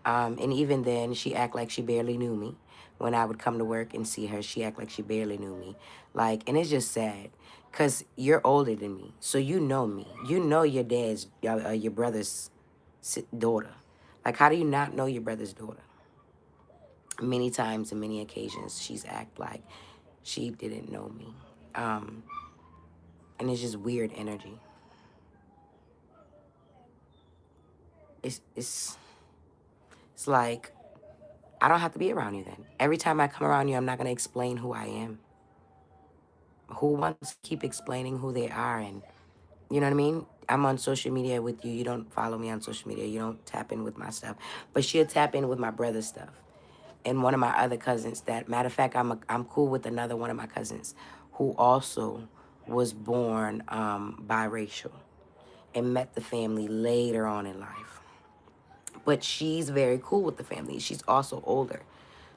And even then, she act like she barely knew me. When I would come to work and see her, she act like she barely knew me. And it's just sad. Because you're older than me, so you know me. You know your brother's daughter. How do you not know your brother's daughter? Many times and many occasions, she's act like she didn't know me. And it's just weird energy. It's like, I don't have to be around you then. Every time I come around you, I'm not going to explain who I am. Who wants to keep explaining who they are? And you know what I mean? I'm on social media with you. You don't follow me on social media. You don't tap in with my stuff. But she'll tap in with my brother's stuff. And one of my other cousins matter of fact, I'm cool with another one of my cousins who also was born biracial and met the family later on in life. But she's very cool with the family. She's also older.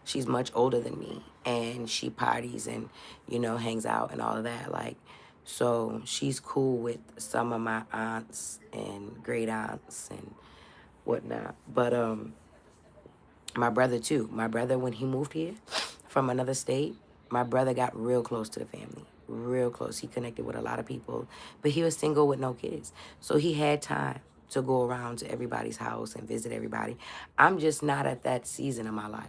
She's much older than me. And she parties and, hangs out and all of that. So she's cool with some of my aunts and great aunts and whatnot. But my brother too. My brother, when he moved here from another state, my brother got real close to the family. Real close. He connected with a lot of people. But he was single with no kids. So he had time to go around to everybody's house and visit everybody. I'm just not at that season of my life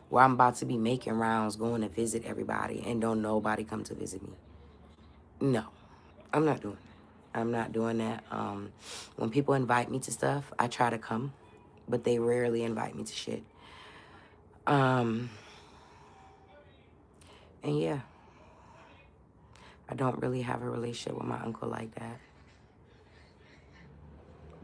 where I'm about to be making rounds, going to visit everybody, and don't nobody come to visit me. No, I'm not doing that. I'm not doing that. When people invite me to stuff, I try to come, but they rarely invite me to shit. And yeah, I don't really have a relationship with my uncle like that.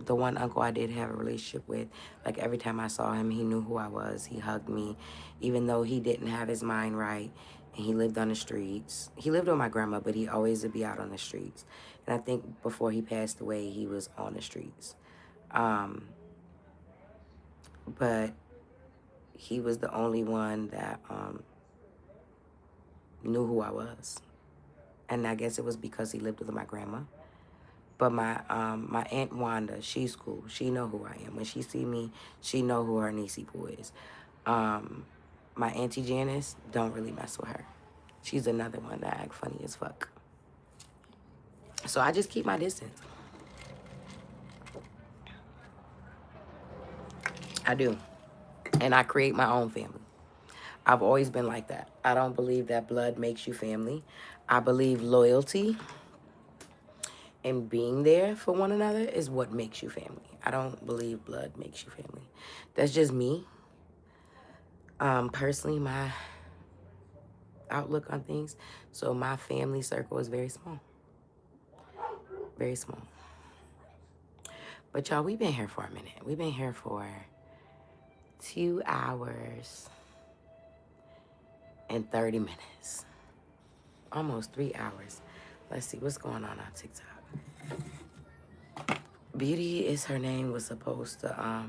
The one uncle I did have a relationship with, like every time I saw him, he knew who I was. He hugged me, even though he didn't have his mind right and he lived on the streets. He lived with my grandma, but he always would be out on the streets. And I think before he passed away, he was on the streets. But he was the only one that knew who I was. And I guess it was because he lived with my grandma. But my Aunt Wanda, she's cool. She know who I am. When she see me, she know who her niecey poo is. My Auntie Janice, don't really mess with her. She's another one that act funny as fuck. So I just keep my distance. I do. And I create my own family. I've always been like that. I don't believe that blood makes you family. I believe loyalty and being there for one another is what makes you family. I don't believe blood makes you family. That's just me. Personally, my outlook on things. So my family circle is very small. Very small. But y'all, we've been here for a minute. We've been here for 2 hours and 30 minutes. Almost 3 hours. Let's see what's going on TikTok. Beauty is her name, was supposed to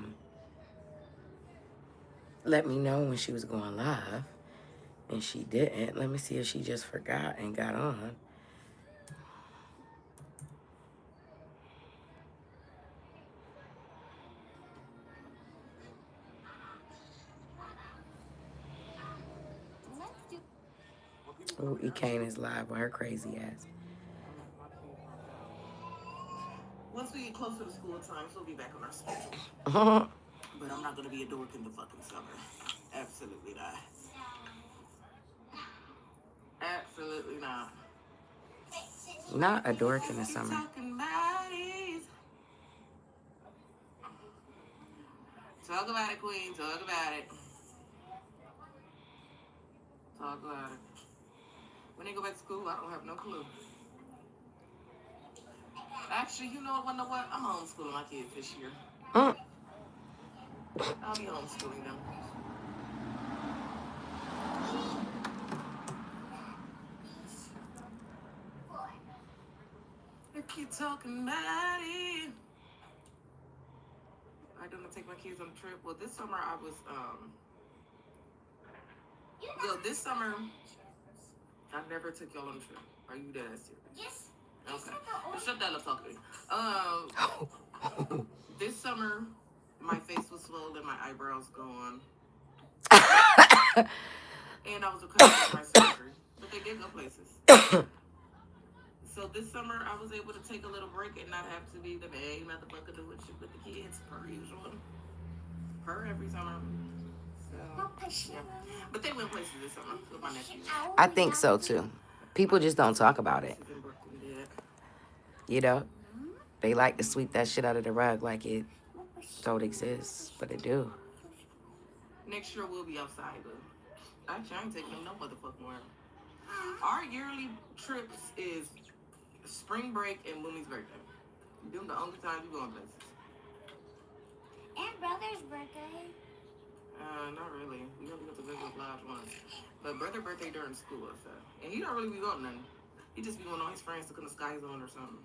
let me know when she was going live, and she didn't. Let me see if she just forgot and got on. Oh, Ekane is live with her crazy ass. Once we get closer to school times, we'll be back on our schedule. But I'm not gonna be a dork in the fucking summer. Absolutely not. Absolutely not. Not a dork in the summer. Talking bodies. Talk about it, queen. Talk about it. Talk about it. When they go back to school, I don't have no clue. Actually, you know what? I'm homeschooling my kids this year. I'll be homeschooling them. They keep talking about it. I don't take my kids on a trip. Well, this summer I was this summer I never took y'all on a trip. Are you dead ass serious? Yes. Okay. Well, shut that up, talk to me. This summer my face was swollen, my eyebrows gone. And I was recovering from my surgery. But they did go places. So this summer I was able to take a little break and not have to be the main motherfucker doing shit with the kids per usual. Per every summer. So, yeah. But they went places this summer with my nephew. I think so too. People just don't talk about it. You know? They like to sweep that shit out of the rug like it don't exist. But it do. Next year we'll be outside, but actually I ain't taking them no motherfucking where. Our yearly trips is spring break and Mommy's birthday. Them the only time we go on places. And brother's birthday. Not really. We only go to visit live once. But brother's birthday during school and stuff. And he don't really be going nothing. He just be going on his friends to come to Sky Zone or something.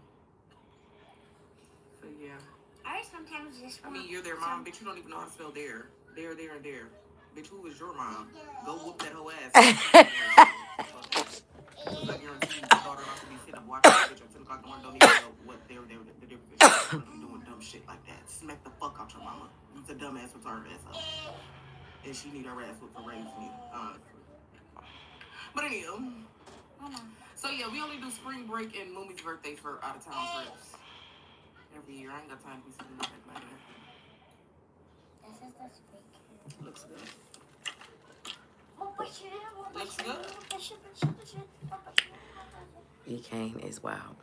So yeah. I sometimes just I mean, you're their mom, bitch. You don't even know how to spell there. There, and there. Bitch, who is your mom? Go whoop that whole ass. It's like your daughter not to be sitting up watching that bitch at 10 o'clock in the morning. Don't even know what the difference is. Doing dumb shit like that. Smack the fuck out your mama. You's a dumbass retarded ass up. And she need her ass whooped for raising me. But anywho. So yeah, we only do spring break and Mommy's birthday for out of town trips. Every year. I ain't got time to be sitting back like that. This is the spring. Looks good. Looks good. Ekane is wild.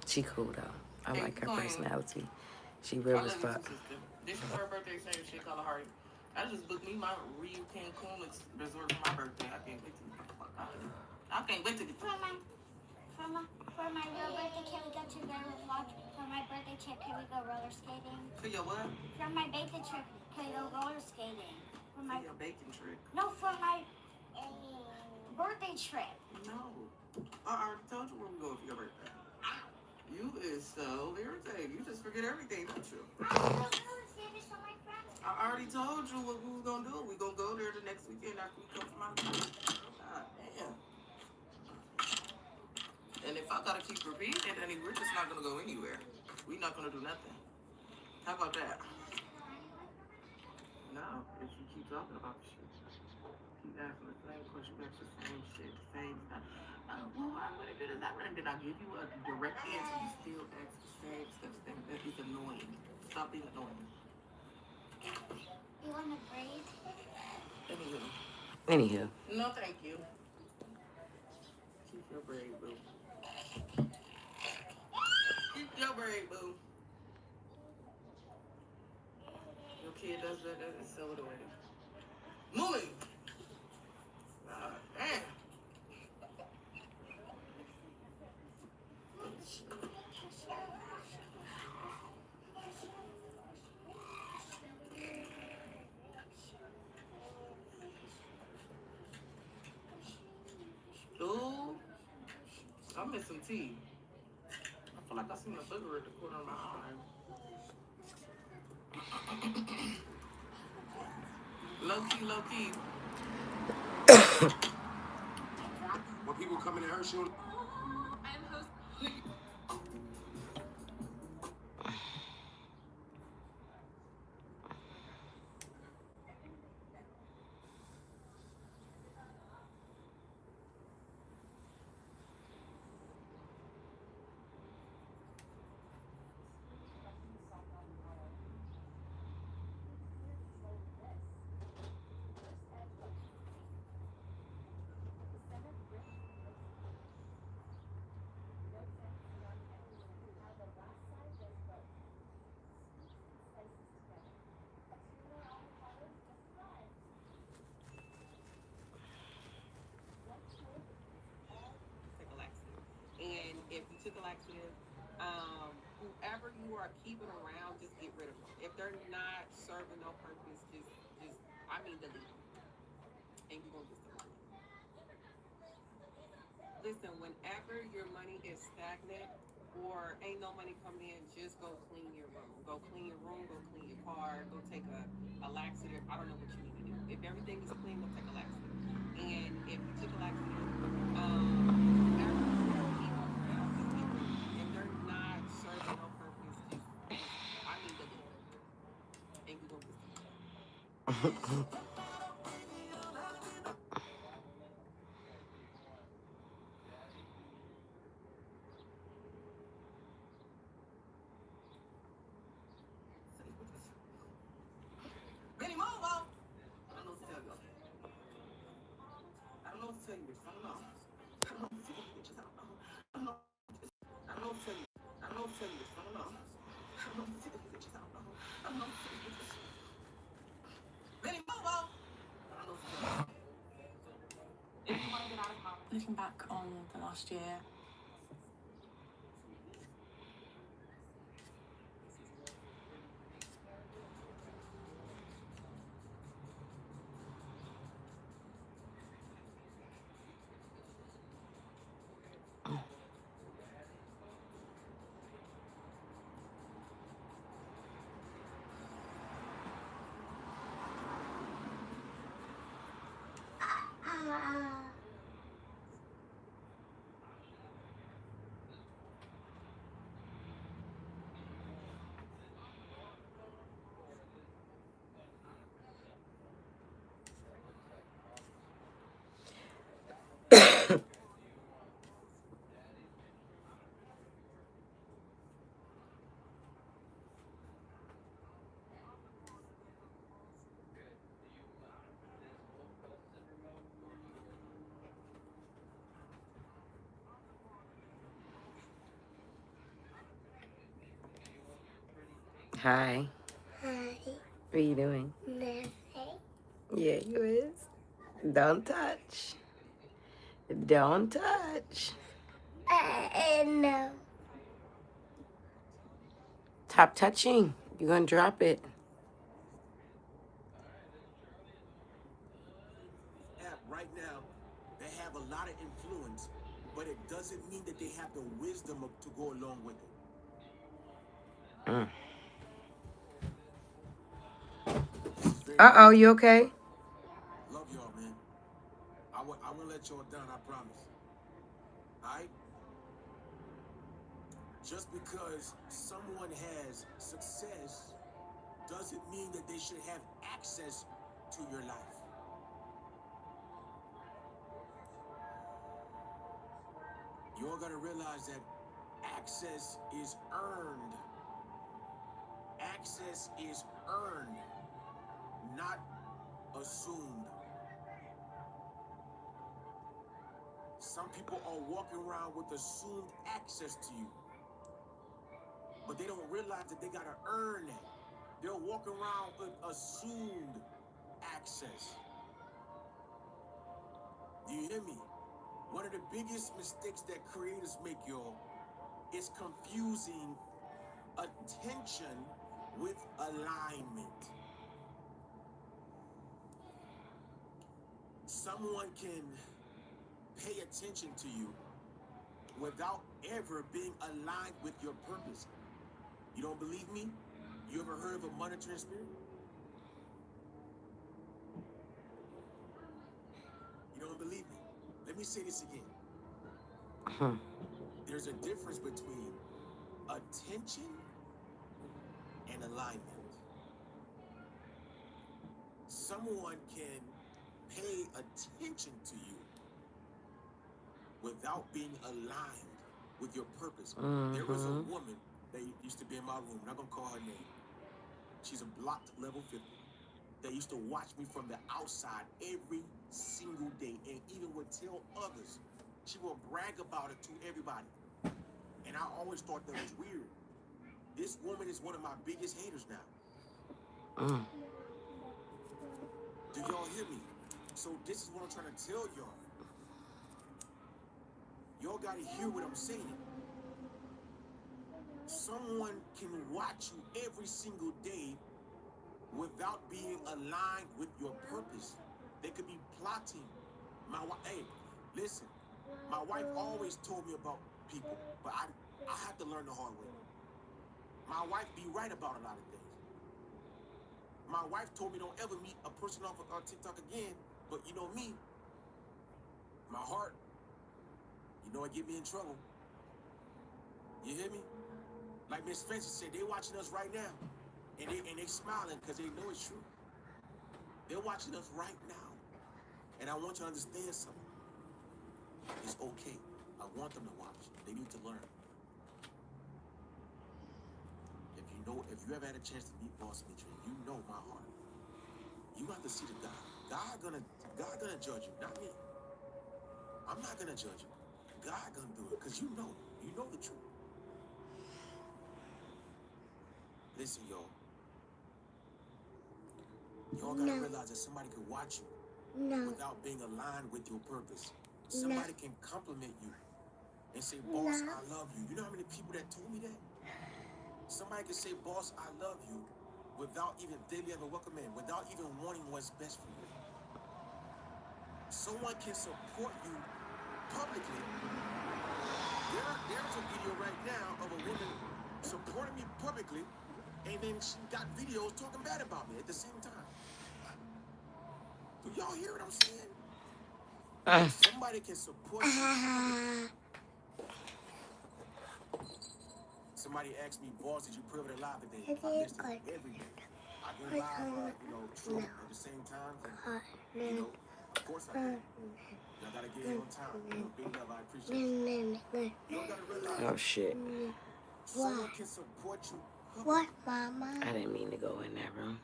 She cool though. I like her personality. She real as fuck. This is her birthday, same shit, Kalahari. I just booked me my Rio Cancun resort for my birthday. I can't wait to get the fuck out of here. I can't wait to get For my real birthday, can we go to Garden Lodge? For my birthday trip, can we go roller skating? for your what? For my birthday trip, can we go roller skating? For my For your bacon trick. no, for my birthday trip. No. I already told you where we going for your birthday. You is so irritating. You just forget everything, don't you? I already told you what we was gonna do. We gonna go there the next weekend after we come from out of town. God damn. And if I gotta keep repeating it, then we're just not gonna go anywhere. We're not gonna do nothing. How about that? No, if you keep talking about the shit, keep asking the same question, back to the same shit, the same stuff. Well, why would I do this? And then I give you a direct answer. You still ask the same stuff. That is annoying. Stop being annoying. You want to braid? Anywho. No, thank you. Keep your braid, boo. Keep your braid, boo. Your kid does that, and sell it away. Moving. Damn. Ooh, I miss some tea. I feel like I seen a booger at the corner of my eye. Low key. When people come in and hurt you, Take a laxative. And if you took a laxative, whoever you are keeping around, just get rid of them. If they're not serving no purpose, just delete them. And you're gonna get some money. Listen, whenever your money is stagnant or ain't no money coming in, just go clean your room. Go clean your room, go clean your car, go take a laxative. I don't know what you need to do. If everything is clean, go take a laxative. And if you took a laxative, whoever you are keeping around, just get rid of them. If they're not serving no purpose, just delete them. And you're gonna get some money. Benny, move on. I don't know what to tell you. I don't know what to tell you, bitch. I don't know. I don't know what to tell you, bitches. I don't know. I don't know. I don't know what to tell you. I don't know what to tell you, bitch. I don't know. I don't know what to tell you, bitches. I don't know. I don't know what to tell you, bitches. Benny, move on. I don't know what to tell you. If you want to get out of college. Looking back on the last year, Hi. Hi. What are you doing? Nothing. Yeah, you is. Don't touch. Don't touch. No. Stop touching. You're gonna drop it. App right now, they have a lot of influence, but it doesn't mean that they have the wisdom to go along with it. Mm. This is very Uh-oh, you okay? love y'all, man. I won't let y'all down, I promise. Alright? Just because someone has success doesn't mean that they should have access to your life. You all gotta realize that access is earned. Access is earned, not assumed. Some people are walking around with assumed access to you, but they don't realize that they gotta earn it. They're walking around with assumed access. Do you hear me? One of the biggest mistakes that creators make, y'all, is confusing attention with alignment. Someone can pay attention to you without ever being aligned with your purpose. You don't believe me? You ever heard of a monitoring spirit? You don't believe me? Let me say this again. There's a difference between attention and alignment. Someone can pay attention to you without being aligned with your purpose. There was a woman that used to be in my room. I'm not gonna call her name. She's a blocked level 50. They used to watch me from the outside every single day and even would tell others. She would brag about it to everybody. And I always thought that was weird. This woman is one of my biggest haters now. Do y'all hear me? So this is what I'm trying to tell y'all. Y'all gotta hear what I'm saying. Someone can watch you every single day without being aligned with your purpose. They could be plotting. Hey, listen, my wife always told me about people, but I have to learn the hard way. My wife be right about a lot of things. My wife told me don't ever meet a person off of TikTok again, but you know me, my heart, you know it get me in trouble. You hear me? Like Miss Fancy said, they watching us right now. And they smiling because they know it's true. They're watching us right now. And I want you to understand something. It's okay. I want them to watch. They need to learn. If you ever had a chance to meet Boss Mitchell, you know my heart. You have to see the God. God gonna judge you, not me. I'm not gonna judge you. God gonna do it, because you know the truth. Listen, y'all. Y'all gotta realize that somebody can watch you without being aligned with your purpose. Somebody can compliment you and say, boss, I love you. You know how many people that told me that? Somebody can say, boss, I love you, without even daily ever welcome in, without even wanting what's best for you. Someone can support you publicly. There's a video right now of a woman supporting me publicly, and then she got videos talking bad about me at the same time. Do y'all hear what I'm saying? Somebody can support you publicly. Somebody asked me, boss, did you pray over the live today? I missed it every day. I go live, true at the same time. And, of course I do. Y'all gotta get here on time. Big love, I appreciate you. Y'all gotta realize. Oh, shit. Someone can support you. What, Mama? I didn't mean to go in that room.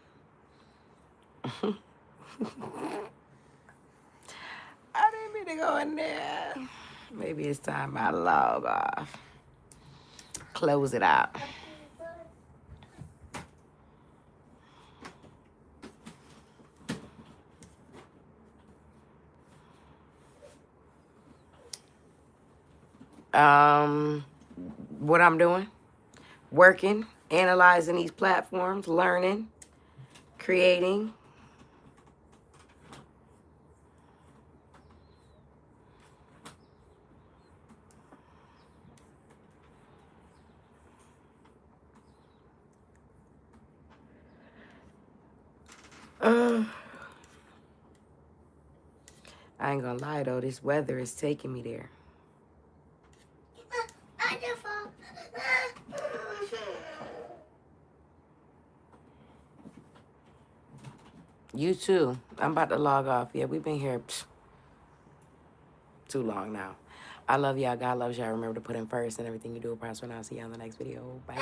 I didn't mean to go in there. Maybe it's time I log off. Close it out. What I'm doing? Working, analyzing these platforms, learning, creating. I ain't gonna lie though, this weather is taking me there. You too. I'm about to log off. Yeah, we've been here too long now. I love y'all. God loves y'all. Remember to put him first and everything you do. Prosper, and I'll see you on the next video. Bye.